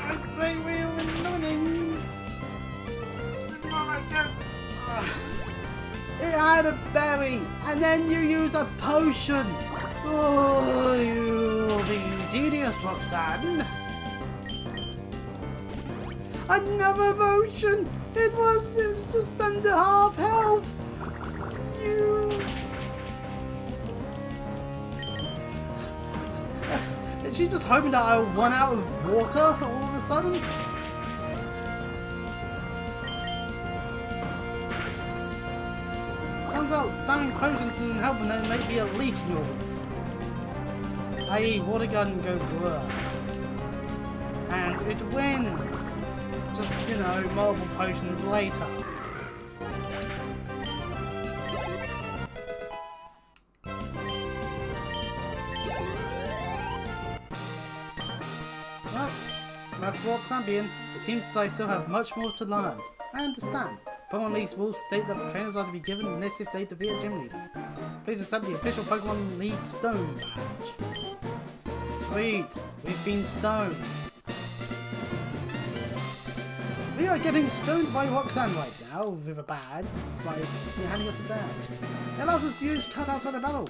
I'd say we're learnings. It had a berry, and then you use a potion. Oh, you're being tedious, Roxanne. Another potion. It was just under half health. You. Is she just hoping that I'll run out of water all of a sudden? Turns out spamming potions doesn't help, and there may be a leak in your roof. I.e. water gun go blur. And it wins. Just, you know, multiple potions later. Well, that's what I'm being. It seems that I still have much more to learn. I understand. Pokemon League's rules state that trainers are to be given this if they defeat a gym leader. Please accept the official Pokemon League Stone badge. Sweet, we've been stoned. We are getting stoned by Roxanne right now with a badge, by handing us a badge. It allows us to use cut outside a battle.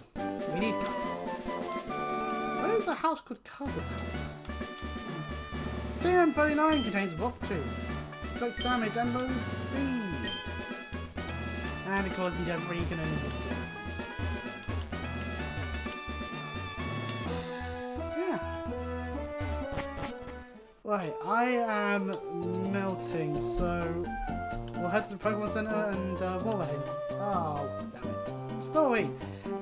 We need cut. Where is a house called Cutter's house? TM39 contains Rock 2. Inflicts damage and loses speed. And of course in Gen 3 you can only use the yeah. Right, I am melting, so we'll head to the Pokemon Center and what are they? Oh, damn it. Story!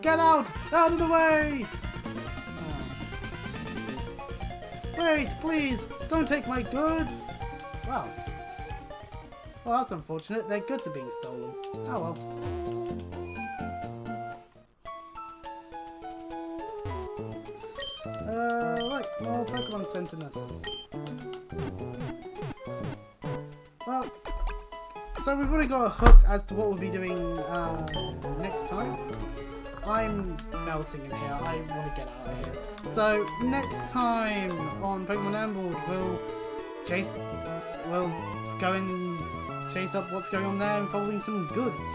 Get out! Out of the way! Oh. Wait, please! Don't take my goods! Wow. Well, that's unfortunate. Their goods are being stolen. Oh well. Right, more Pokemon Centerness. Well, so we've already got a hook as to what we'll be doing next time. I'm melting in here. I want to get out of here. So next time on Pokemon Emerald, we'll go and chase up what's going on there involving some goods.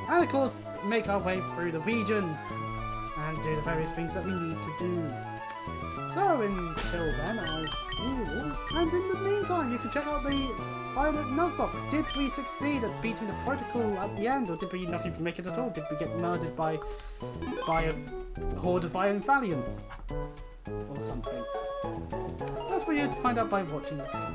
And of course, make our way through the region and do the various things that we need to do. So until then, I'll see you all. And in the meantime, you can check out the Violet Nuzlocke. Did we succeed at beating the protocol at the end, or did we not even make it at all? Did we get murdered by a horde of Iron Valiants? Or something. That's for you to find out by watching the film.